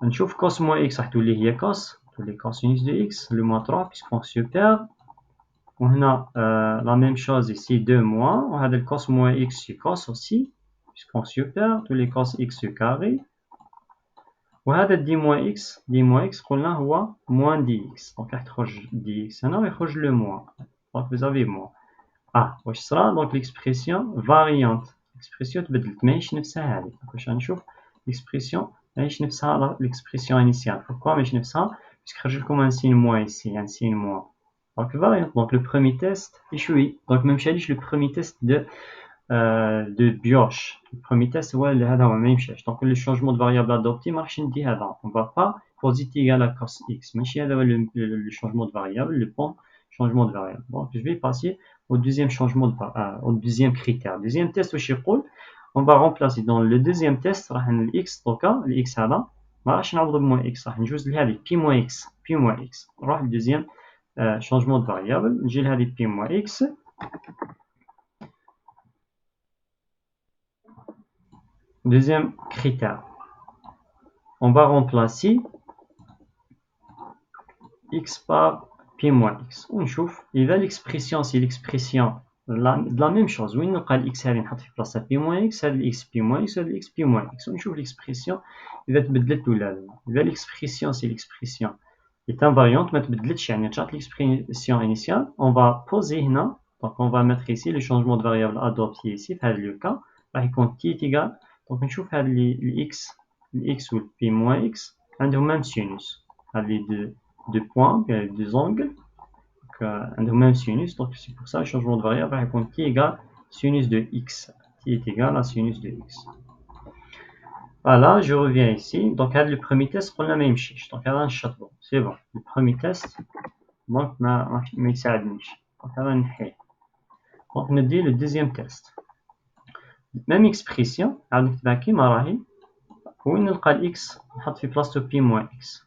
On trouve cos moins x, tous les cos, tous les cosinus de x, le moins 3, puisqu'on se perd. On a la même chose ici, 2 moins. On a le cos moins x sur cos aussi, puisqu'on se perd, tous les cos x sur carré. On a le d moins x, qu'on a moins dx. Donc, on a dx, on a le moins. Donc, vous avez moins. Ah, ce sera donc l'expression variante. L'expression تبدلت ماهيش نفسها هذه. واش غنشوف l'expression ماهيش نفسها l'expression initiale. Pourquoi ماهيش نفسها؟ puisque خرج لكم un signe moins ici, un signe moins. Donc variante. Donc le premier test échoué. Donc même chalage le premier test de Bioch. Le premier test هو هذا هو ما يمشيش. Donc le changement de variable adopté ما راحش ندي هذا. On va pas positif égal à cos x. ماشي هذا هو le changement de variable, le point changement de variable. Donc je vais passer au deuxième changement au deuxième critère. Deuxième test on va remplacer dans le deuxième test راح x donc le x هذا ما راحش نعوض بموان x راح نجوز لهذه p moins x نروح للدeuxième changement de variable نجي لهذه p moins x. Deuxième critère, on va remplacer x par p moins x. On chauffe. Et là, l'expression, c'est l'expression de la même chose. Oui, nous avons x هذه نحط في بلاصة p moins x, هذا x p moins x, هذا x p moins x. On chauffe l'expression. إذا تبدلت ولا لا. إذا l'expression, c'est l'expression est invariante, ما تبدلتش يعني تشعط l'expression initiale. On va poser هنا. Donc on va mettre ici le changement de variable adopté ici. في هذا le cas. راح يكون t est égal. Donc نشوف هاد ال x ou le p moins x عندهم même sinus. هاد les deux points, deux angles, عندهم même sinus. Donc c'est pour ça le changement de variable راح يكون t égale sinus de x. t est égal à sinus de x. Voilà, je reviens ici. Donc هاد le premier test قلنا ما يمشيش. Donc هذا نشطبو. C'est bon. Le premier test donc ما يساعدنيش. Donc هذا نحيه. Donc ندي le deuxième test. Même expression, عاد نكتبها كيما راهي. وين نلقى الاكس نحط في بلاصتو بي موان اكس.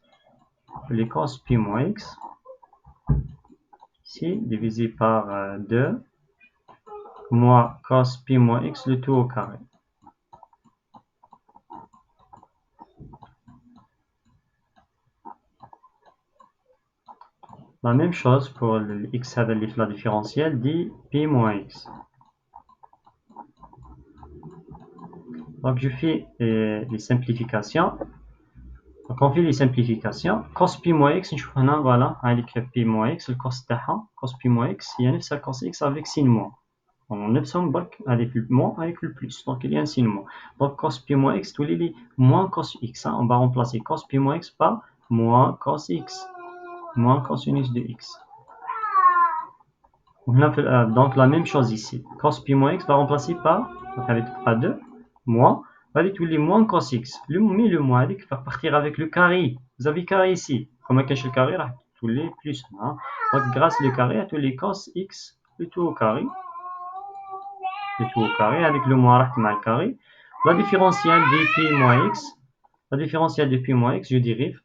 Les cos pi moins x ici divisé par 2 moins cos pi moins x le tout au carré. La même chose pour le x avec la différentielle dit pi moins x. Donc je fais les simplifications. Donc on fait les simplifications. Cos pi moins x, نشوف هنا voilà avec pi moins x, le cos تاعها cos pi moins x هي نفسها cos x avec sin moins. On نفسهم برك avec le moins avec le plus. Donc il y a un signe moins. Donc cos pi moins x تولي لي moins cos x. On va remplacer cos pi moins x par moins cos x. Moins cosinus de x. Donc la même chose ici. Cos pi moins x va remplacer par avec A2 moins. Allez, tous les moins cos x. Mais le moins va partir avec le carré. Vous avez carré ici. Comme un cache le carré, tous les plus 1. Donc grâce le carré à tous les cos x, le tout au carré, avec le moins راحت مع le carré. La différentielle de pi moins x, je dérive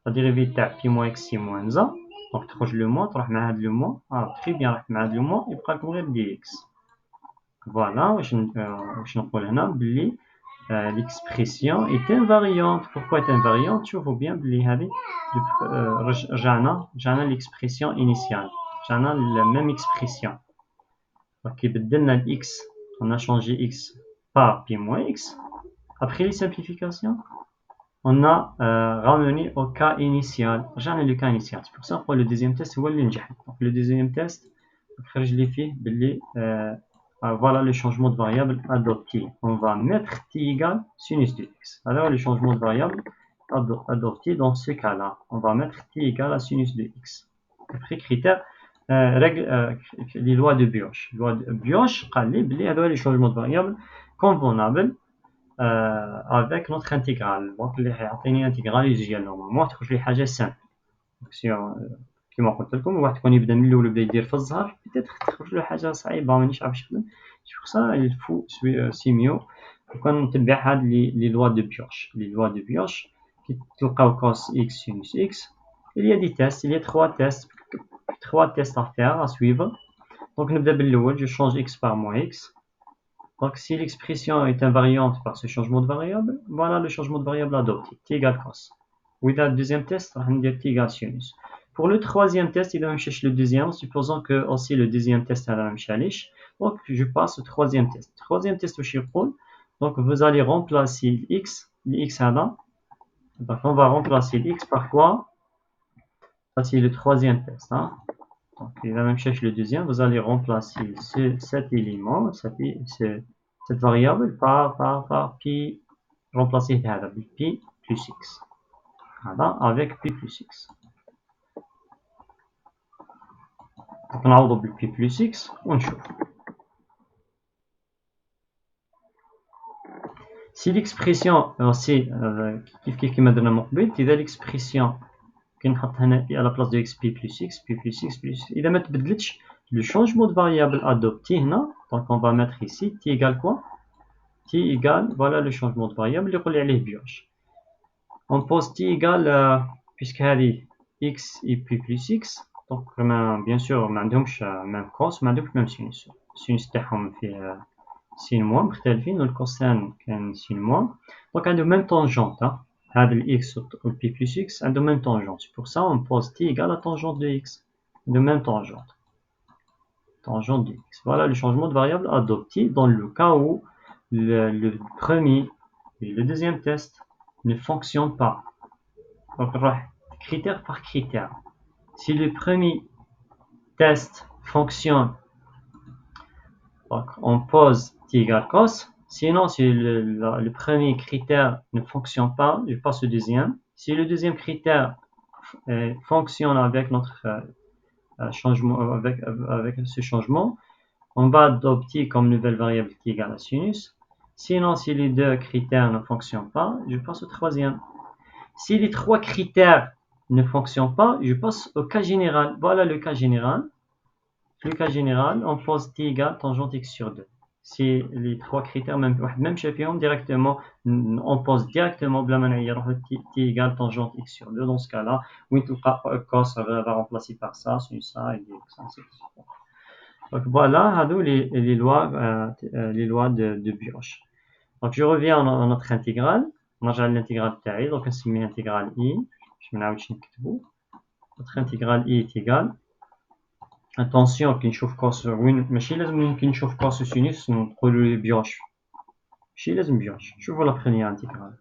la dérivée de pi moins x c'est moins 1. Donc تخرج le moins, تروح مع هذا le moins, très bien راحت مع هذا le moins, يبقى لكم غير dx. Voilà, واش نقول هنا بلي l'expression est invariante. Pourquoi est invariante? شوفوا bien بلي هذه رجعنا l'expression initiale, رجعنا la même expression. Ok, بدلنا le x, on a changé x par pi moins x. Après les simplifications, on a ramené au cas initial. رجعنا le cas initial. C'est pour ça que le deuxième test هو اللي نجح. Donc le deuxième test خرج لي فيه بلي voilà le changement de variable adopté. On va mettre t égale sinus de x. Alors le changement de variable adopté dans ce cas-là, on va mettre t égale à sinus de x. Après critère, règle, les lois de Bioche. Loi de Bioche, les changements de variable convenables avec notre intégrale. Donc les intégrale usuelle normalement تخرج لي حاجة simple. كما قلت لكم واحد يكون يبدا من الاول وبدا يدير في الزهر بيتيت تخرج له حاجه صعيبه مانيش عارف شكون شوف صا الفو سي ميو كون نتبع هاد لي لوا دو بيوش كي تلقاو كوس اكس سينوس اكس il y a des tests, il y a trois tests à faire, à suivre. Donc نبدا بالاول, je change x par moins x. Donc si l'expression est invariante par ce changement de variable, voilà le changement de variable adopté, t égale cos. With le deuxième test, on va dire t égale sinus. Pour le troisième test, il va me chercher le deuxième, supposons que aussi le deuxième test est la même chose. Donc je passe au troisième test. Troisième test au chiffre. Donc vous allez remplacer x, x à là. Donc on va remplacer x par quoi? Ça c'est le troisième test. Hein? Donc il va même chercher le deuxième. Vous allez remplacer cet élément, cette variable par pi, remplacer pi plus x. Voilà, avec pi plus x. Donc نعوض بالبي بلس اكس ونشوف. Si l'expression سي كيف كيما درنا من قبل, إذا l'expression كنحط هنا à la place de x pi plus x إذا ما تبدلتش le changement de variable adopté هنا, donc on va mettre ici t égale quoi? T égale, voilà le changement de variable اللي يقول عليه بيوش. On pose t égale puisque هذه x et pi plus x. Donc bien sûr ما عندهمش même cos, ما عندهمش même sinus. السينوس تاعهم فيه sin moins مختلفين والكوسين كان sin moins. Donc عندهم même tangente. هذا ال x و pi plus x عندهم même tangente. C'est pour ça on pose t égale à tangente de x. De même tangente. Tangente de x. Voilà le changement de variable adopté dans le cas où le premier et le deuxième test ne fonctionnent pas. Donc critère par critère. Si le premier test fonctionne, donc on pose t égale cos. Sinon, si le premier critère ne fonctionne pas, je passe au deuxième. Si le deuxième critère fonctionne avec notre changement, avec ce changement, on va adopter comme nouvelle variable t égale à sinus. Sinon, si les deux critères ne fonctionnent pas, je passe au troisième. Si les trois critères ne fonctionnent pas, je passe au cas général. Voilà le cas général. Le cas général, on pose t égale tangente x sur 2. Si les trois critères, même chapitre, directement, on pose directement t égale tangente x sur 2. Dans ce cas-là, cos va remplacer par ça, sinus ça, et ça. Donc voilà, les lois de Bioche. Donc je reviens à notre intégrale. نرجع للانتجرال تاعي, donc نسميه intégrale i. باش ما نعاودش نكتبو. Notre intégrale i est égale. Attention كي نشوف كوس وين ماشي لازم كي نشوف كوس سينوس نقولوا بيوش. ماشي لازم بيوش. شوفوا لا بروميير انتيغرال.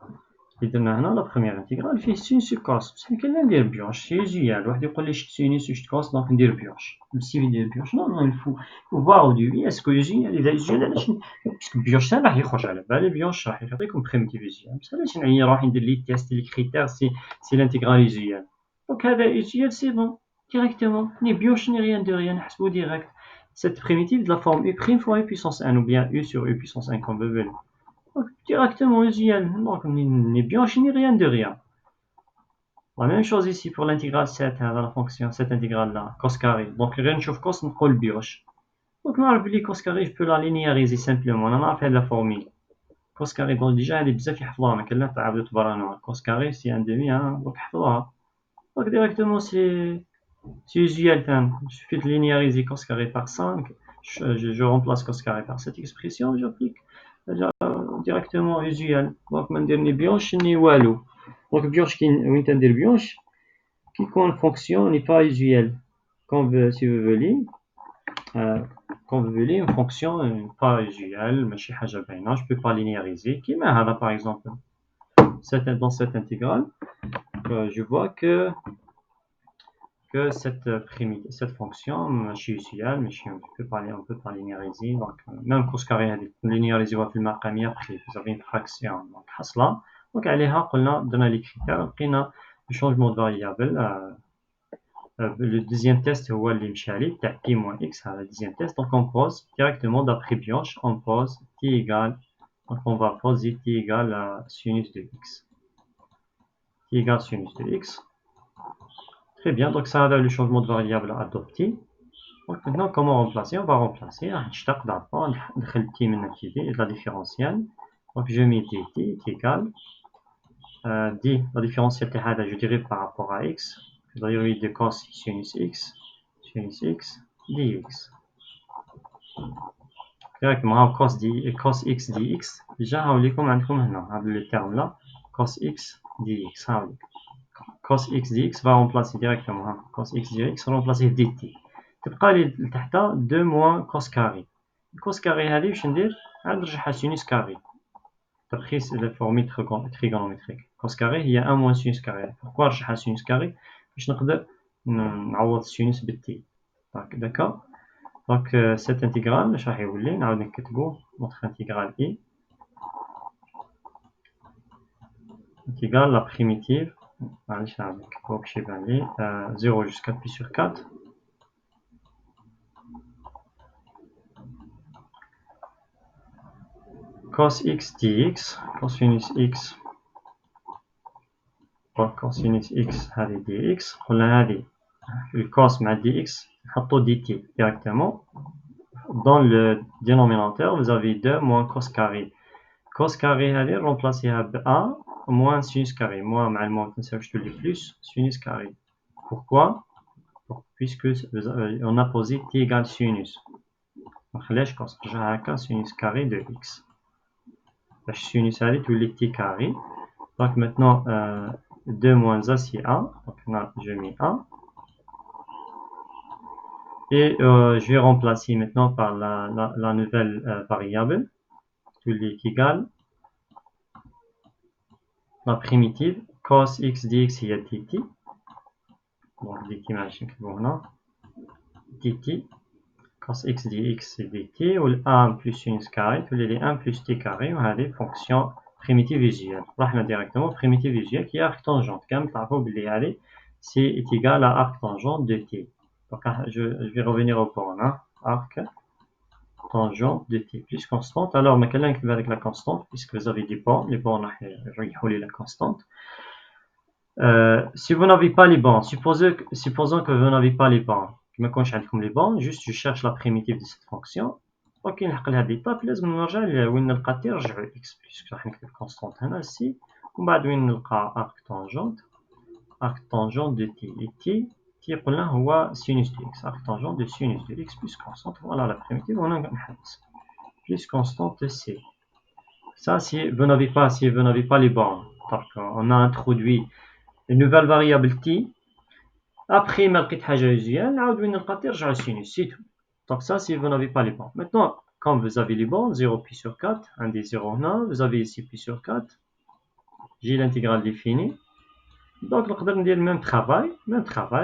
اللي درنا هنا لا بروميير انتيغرال فيه سينوس كوس, بصح كاين ندير بيوش. سي جيال واحد يقول لي شفت سينوس وشفت كوس دونك ندير بيوش. بصح ندير بيوش نو الفو فواغ او ديبي اسكو جيال اذا جيال علاش باسكو بيوش راح يخرج على بالي بيوش راح يعطيكم بريمتيف جيال. بصح علاش نعيا نروح ندير لي تيست لي كريتير سي لانتيغرال جيال. دونك هذا جيال سي بون directement, ni bioche ni rien de rien, ou direct. Cette primitive de la forme u' fois u puissance 1 ou bien u sur u puissance 1 comme vous voulez. Donc directement usuel, donc ni bioche ni rien de rien. La même chose ici pour l'intégrale 7, dans la fonction, cette intégrale-là, cos carré. Donc, rien نشوف cos نقول بيوش. Donc, نعرف بلي cos carré, je peux la linéariser simplement. أنا نعرف هاد la formule. Cos carré, donc déjà, هادي بزاف يحفظوها، ما كان لا تعاودوا تبرهنوها. Cos carré, c'est un demi, donc حفظوها. Donc, directement, c'est usuel. Il suffit de linéariser cos carré par 5. Je remplace cos carré par cette expression, j'applique directement usuel. Donc, ما ندير ني بيوش ني والو. Donc, بيوش وين تندير بيوش qui compte fonction n'est pas usuelle. Si vous voulez, quand vous voulez une fonction pas usuelle, je peux pas linéariser. Qui m'a par exemple dans cette intégrale, je vois que cette fonction est usuelle, mais on peut pas linéariser. Donc même cos carré linéariser في المقامية après vous avez une fraction donc حصلة donc عليها قلنا درنا les critères لقينا le changement de variable. Le deuxième test هو اللي مشى عليه تاع p moins x le deuxième test. Donc on pose directement d'après Bioche, on pose t égale, donc on va poser t égale à sinus de x. T égale sinus de x. Très bien, donc ça a le changement de variable adopté. Donc maintenant comment remplacer? On va remplacer نشتق d'abord ندخل t من la différentielle. Donc je mets dt est égal d la différentielle تاع je dirais par rapport à x. La dérivée de cos sinus x dx. Directement cos x dx. Déjà, هاوليكم عندكم هنا هذا le terme là cos x dx. Cos x dx va remplacer directement cos x dx remplacer dt. تبقى لي لتحت 2 moins cos carré. cos carré هذه واش ندير؟ عاد نرجعها sinus carré. D'après la formule trigonométrique. Cos carré هي 1 moins sinus carré. Pourquoi نرجعها sinus carré؟ باش نقدر نعوض sinus بالتي. D'accord. Donc cette intégrale اش راح يولي نعاود نكتبو notre intégrale i est égale la primitive معليش نعاود نكتبو باش يبان لي 0 jusqu'à pi sur 4 cos x dx cosinus x cosinus x هذه dx قلنا هذه الcos مع dx نحطو dt directement. Dans le dénominateur, vous avez 2 moins cos carré. Cos carré, allez remplacer à 1 moins sinus carré. Moins, normalement, je te le dis plus, sinus carré. Pourquoi? Puisque on a posé t égale sinus. Donc, là, je pense que j'ai un sinus carré de x. La sinus allez tous les t carré. Donc, maintenant, 2 moins a, c'est 1. Donc, là, je mets 1. Et je vais remplacer maintenant par la nouvelle variable, tout est égal, la primitive, cos x dx هي dt. Donc dt ماشي نكتبو هنا dt cos x dx c'est dt و 1 plus sinus carré تولي لي 1 plus t carré وهذه fonction primitive visuelle. رحنا directement primitive visuelle qui est arc tangente. كامل تعرفوا بلي هذه c'est égal à arc tangente de t. Donc je vais revenir au point, arc tangente de t plus constante. Alors, mais quelle est avec la constante puisque vous avez des bornes, les bornes, je la constante. Si vous n'avez pas les bornes, supposons que vous n'avez pas les bornes, ما يكونش عندكم les bornes, juste je cherche la primitive de cette fonction. وكي نلحق لهاد l'étape لازم نرجع لوين نلقى t نرجعو x puisque راح نكتب constante هنا ici. ومن بعد وين نلقى arc tangente de t et t qui قلنا هو sinus de x, arc tangente de sinus de x plus constante. Voilà la primitive, on a plus constante c. Ça, si vous n'avez pas les bornes, on a introduit une nouvelle variable t. Après, ما لقيت حاجة usuelle, نعاود وين نلقى t نرجع sinus, c'est tout. Donc ça, si vous n'avez pas les bornes. Maintenant, quand vous avez les bornes, 0 pi sur 4, un des 0 هنا, vous avez ici pi sur 4. J'ai l'intégrale définie. Donc, نقدر ندير même travail,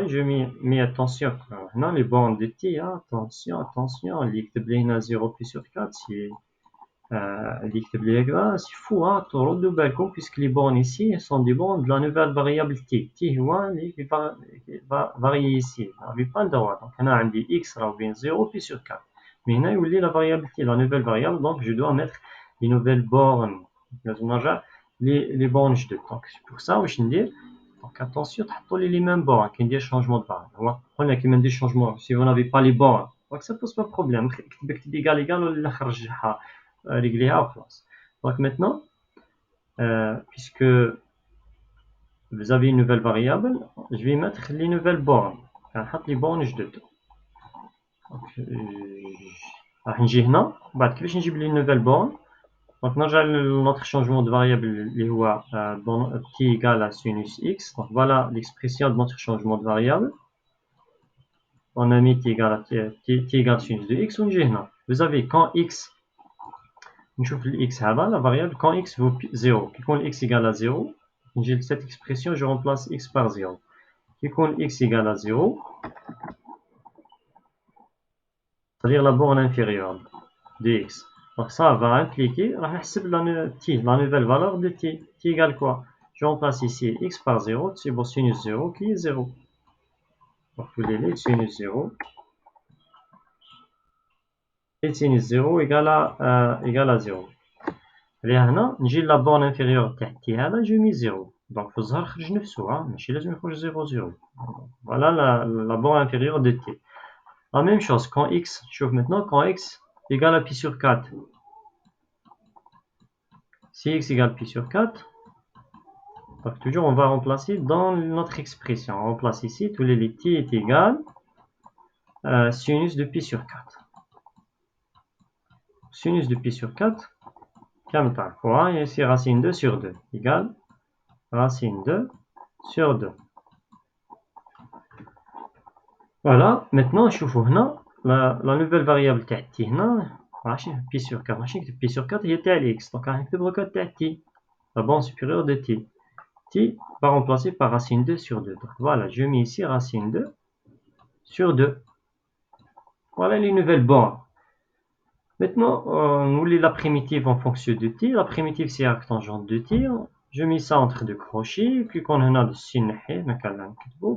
je mets attention, non, les bornes de t, attention, اللي يكتب لي هنا 0 pi sur 4, اللي يكتب لي هكذا, c'est fou, تردوا بالكم, puisque les bornes ici sont des bornes de la nouvelle variable t هو اللي va varier ici, on n'avait pas le droit, donc هنا عندي x راه بين 0 pi sur 4, mais هنا يولي la variable t, la nouvelle variable, donc je dois mettre les nouvelles bornes, لازم نرجع les bornes جدد, donc c'est pour ça واش ندير Donc attention, les mêmes bornes, qui dit changement de variable. On a qui même des changements. Si vous n'avez pas les bornes, donc ça pose pas de problème. Égal égal, on l'a réglé à place. Donc maintenant, puisque vous avez une nouvelle variable, je vais mettre les nouvelles bornes. Les bornes جدد. راح نجي هنا بعد كيفاش نجيب لي nouvelle borne. Donc نرجع notre changement de variable اللي هو t égale à sinus x. Donc voilà l'expression de notre changement de variable. On a mis t égale à t égale sinus de x ونجي هنا. Vous avez quand x نشوف ال x هذا la variable quand x vaut 0. كي يكون x égale à 0 نجي cette expression je remplace x par 0. كي يكون x égale à 0 c'est-à-dire la borne inférieure de x. Donc ça va impliquer, on va la nouvelle valeur de t. T égale quoi? Je remplace ici x par 0, c'est bon sinus 0 qui est 0. Donc vous les sinus 0. Et sinus 0 égale à 0. هنا نجي la borne inférieure تاع t هذا je mets 0. Donc في الظهر خرج نفسه ماشي لازم يخرج 0 0. Voilà la borne inférieure de t. La même chose quand x, je trouve maintenant quand x égale à pi sur 4. Si x égale pi sur 4, donc toujours on va remplacer dans notre expression. On remplace ici tous les t est égal à sinus de pi sur 4. Sinus de pi sur 4, comme par fois, et ici racine 2 sur 2 égale racine 2 sur 2. Voilà, maintenant je trouve la nouvelle variable تاع t هنا ماشي pi sur 4 ماشي pi sur 4 هي تاع x. Donc راح نكتب لك تاع t, la borne supérieure de t. T va remplacer par racine 2 sur 2. Donc voilà, je mets ici racine 2 sur 2. Voilà les nouvelles bornes. Maintenant, nous voulons la primitive en fonction de t. La primitive, c'est arc tangente de t. Je mets ça entre deux crochets. Puis quand on a le signe,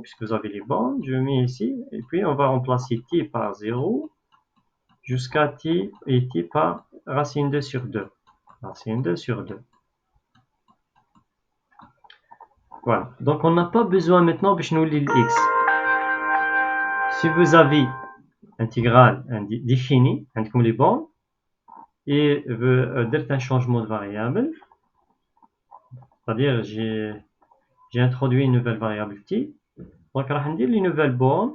puisque vous avez les bornes, je mets ici. Et puis on va remplacer t par 0 jusqu'à t et t par racine 2 sur 2. Racine 2 sur 2. Voilà. Donc on n'a pas besoin maintenant de nous lire x. Si vous avez intégrale définie, comme les bornes, et veut un changement de variable, c'est-à-dire j'ai introduit une nouvelle variable t, donc راح ندير les nouvelles bornes.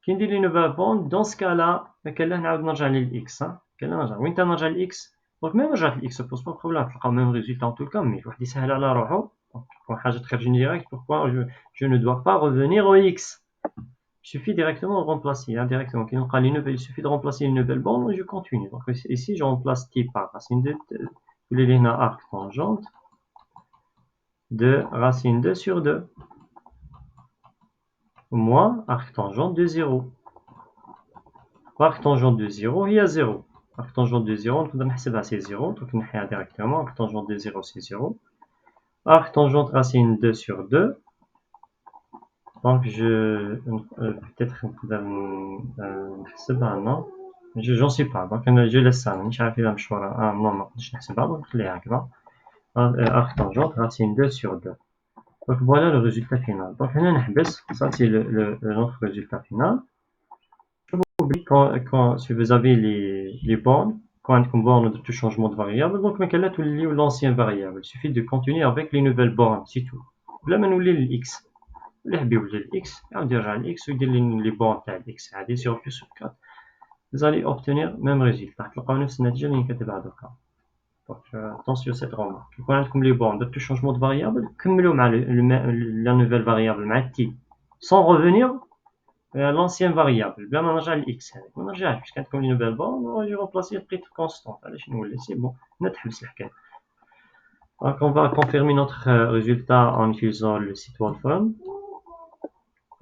كي ندير les nouvelles bornes, dans ce cas-là كاين نعاود نرجع للx. كاين نرجع وين نرجع للx. Donc même نرجع للx ça pose pas de problème, تلقاو même résultat en tout cas, mais واحد يسهل على روحو. Donc حاجه تخرجني direct, pourquoi je ne dois pas revenir au x. Il suffit directement de remplacer, directement. Il suffit de remplacer une nouvelle borne et je continue. Donc ici, je remplace t par racine de arc tangente de racine 2 sur 2. Moins arc tangente de 0. Arc tangente de 0, il y a 0. Arc tangente de 0, on peut نحسبها c'est 0. Donc on a directement arc tangente de 0, c'est 0. Arc tangente racine 2 sur 2. Donc peut-être نحسبها non. J'en sais pas, donc je laisse ça. مش عارف إذا مشهورة. non ما نقدرش نحسبها, donc نخليها هكذا. Arc tangente racine 2 sur 2. Donc voilà le résultat final. Donc هنا نحبس. Ça c'est notre résultat final. Quand si vous avez les bornes, quand عندكم borne de changement de variable, donc ما كان لا توليو l'ancien variable. Il suffit de continuer avec les nouvelles bornes, c'est tout. بلا ما نولي للx. اللي حبي يولي للx, يعاود يرجع للx ويدير les bornes تاع الx هذه sur plus sur 4. Vous allez obtenir même résultat. تلقاو نفس النتيجة اللي كاتبها دوكا. Donc attention à cette remarque. Quand عندكم les bornes de changement de variable, كملوا مع la nouvelle variable مع t sans revenir à l'ancienne variable. بلا ما نرجع للx هذيك. ما نرجعش باش عندكم les nouvelles bornes, je remplacer بقيت constante. علاش نولي c'est bon. هنا تحبس الحكاية. Donc on va confirmer notre résultat en utilisant le site Wolfram.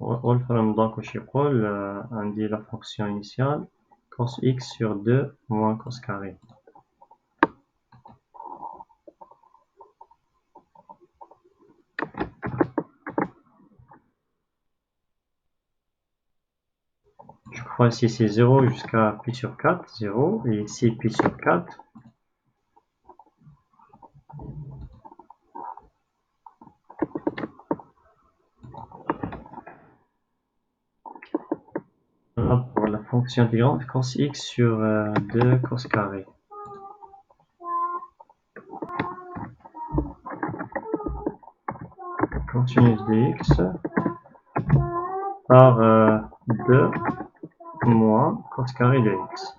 Wolfram donc واش يقول عندي la fonction initiale cos x sur 2 moins cos carré. Je crois ici c'est 0 jusqu'à pi sur 4, 0, et ici pi sur 4. la fonction intégrante cos x sur 2 cos carré. Cosinus de x par 2 moins cos carré de x.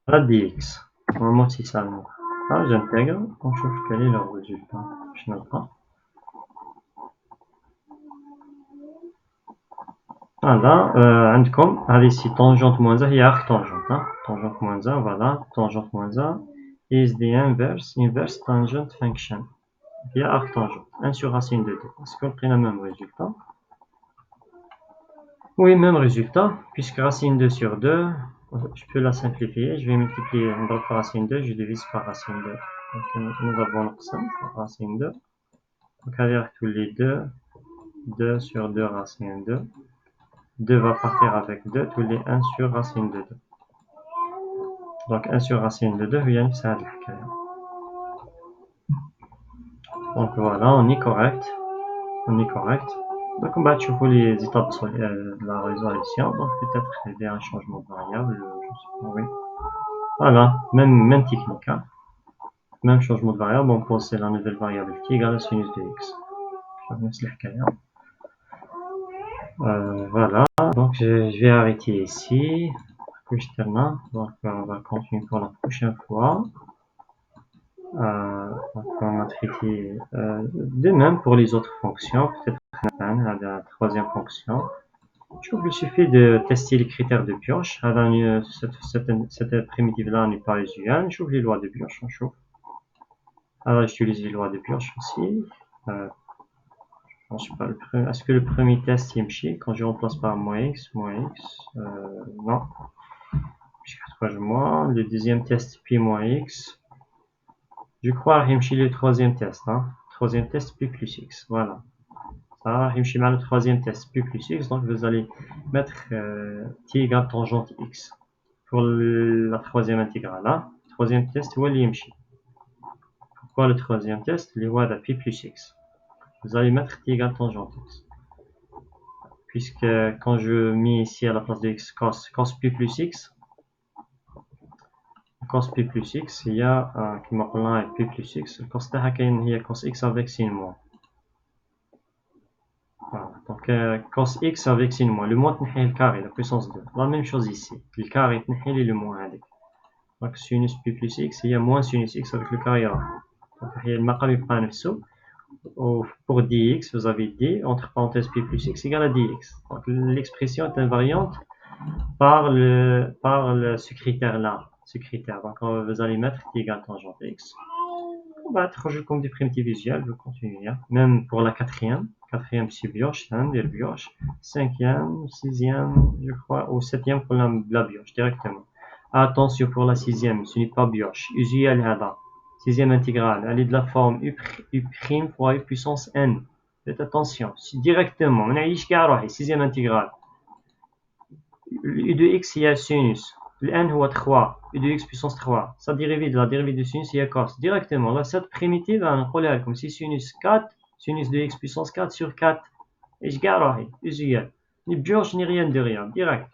La dx. Normalement, c'est ça. Ah, j'intègre. On trouve quel est le résultat. Je note pas. Voilà, عندكم هذه ici tangente moins 1 هي arctangente. Hein. Tangente moins 1, voilà. Tangente moins 1 is the inverse tangent function. Il y a arctangente. 1 sur racine de 2. Est-ce qu'on prend le même résultat? Oui, même résultat, puisque racine 2 sur 2, je peux la simplifier. Je vais multiplier par racine 2, je divise par racine 2. Donc, nous avons racine 2. Donc, avec tous les 2, 2 sur 2 racine 2. 2 va partir avec 2, tous les 1 sur racine de 2. Donc 1 sur racine de 2, vient ça. Donc voilà, on est correct. On est correct. Donc on va trouver les étapes de la résolution. Donc peut-être il y a un changement de variable. Je sais pas, oui. Voilà, même technique. Hein. Même changement de variable, on pose la nouvelle variable qui est égale à sinus de x. Voilà, donc je vais arrêter ici. Je termine. Donc on va continuer pour la prochaine fois. Donc on a traité de même pour les autres fonctions. Peut-être la troisième fonction. Je trouve qu'il suffit de tester les critères de Pioche. Cette primitive-là n'est pas usuelle. Je trouve les lois de Pioche. Alors j'utilise les lois de Pioche aussi. Est-ce que le premier test est marché quand je remplace par moins x, non. Le deuxième test pi moins x. Je crois que le troisième test. Hein. Troisième test pi plus x. Voilà. Ça, le troisième test pi plus x. Donc vous allez mettre t égale tangente x pour la troisième intégrale. Hein. Troisième test, où est Pourquoi le troisième test? Les voies de pi plus x. Vous allez mettre t égale tangente x. Puisque quand je mets ici à la place de x cos pi plus x, cos pi plus x, il y a qui m'appelle pi plus x, cos il y a cos x avec sin moins. Voilà. Donc cos x avec sin moins. Le moins est le carré, la puissance 2. La même chose ici. Le carré est le moins. Donc sinus pi plus x, il y a moins sinus x avec le carré. Donc il y a le maqam pour dx, vous avez d, entre parenthèses pi plus x égale à dx. Donc l'expression est invariante par ce critère-là. Donc vous allez mettre t égale tangente x. On va être comme des primitives visuelles, je continue. Hein. Même pour la quatrième c'est bioche, bioche. Cinquième, sixième, je crois, ou septième pour la bioche directement. Attention pour la sixième, ce n'est pas bioche. Usuel hada. Sixième intégrale, elle est de la forme u' fois u puissance n. Faites attention, directement, on a sixième intégrale. u de x, il y a sinus. Le n est 3, u de x puissance 3. Sa dérivée la dérivée de sinus, il y a cos. Directement, là, cette primitive, on a comme si sinus 4, sinus de x puissance 4 sur 4. Et je garde, usuel. Ni bioche, ni rien de rien, direct.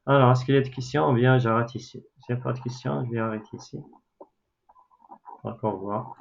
Alors, est-ce qu'il y a des questions? Bien, j'arrête ici. S'il n'y a pas de questions, je vais arrêter ici. Donc, au revoir.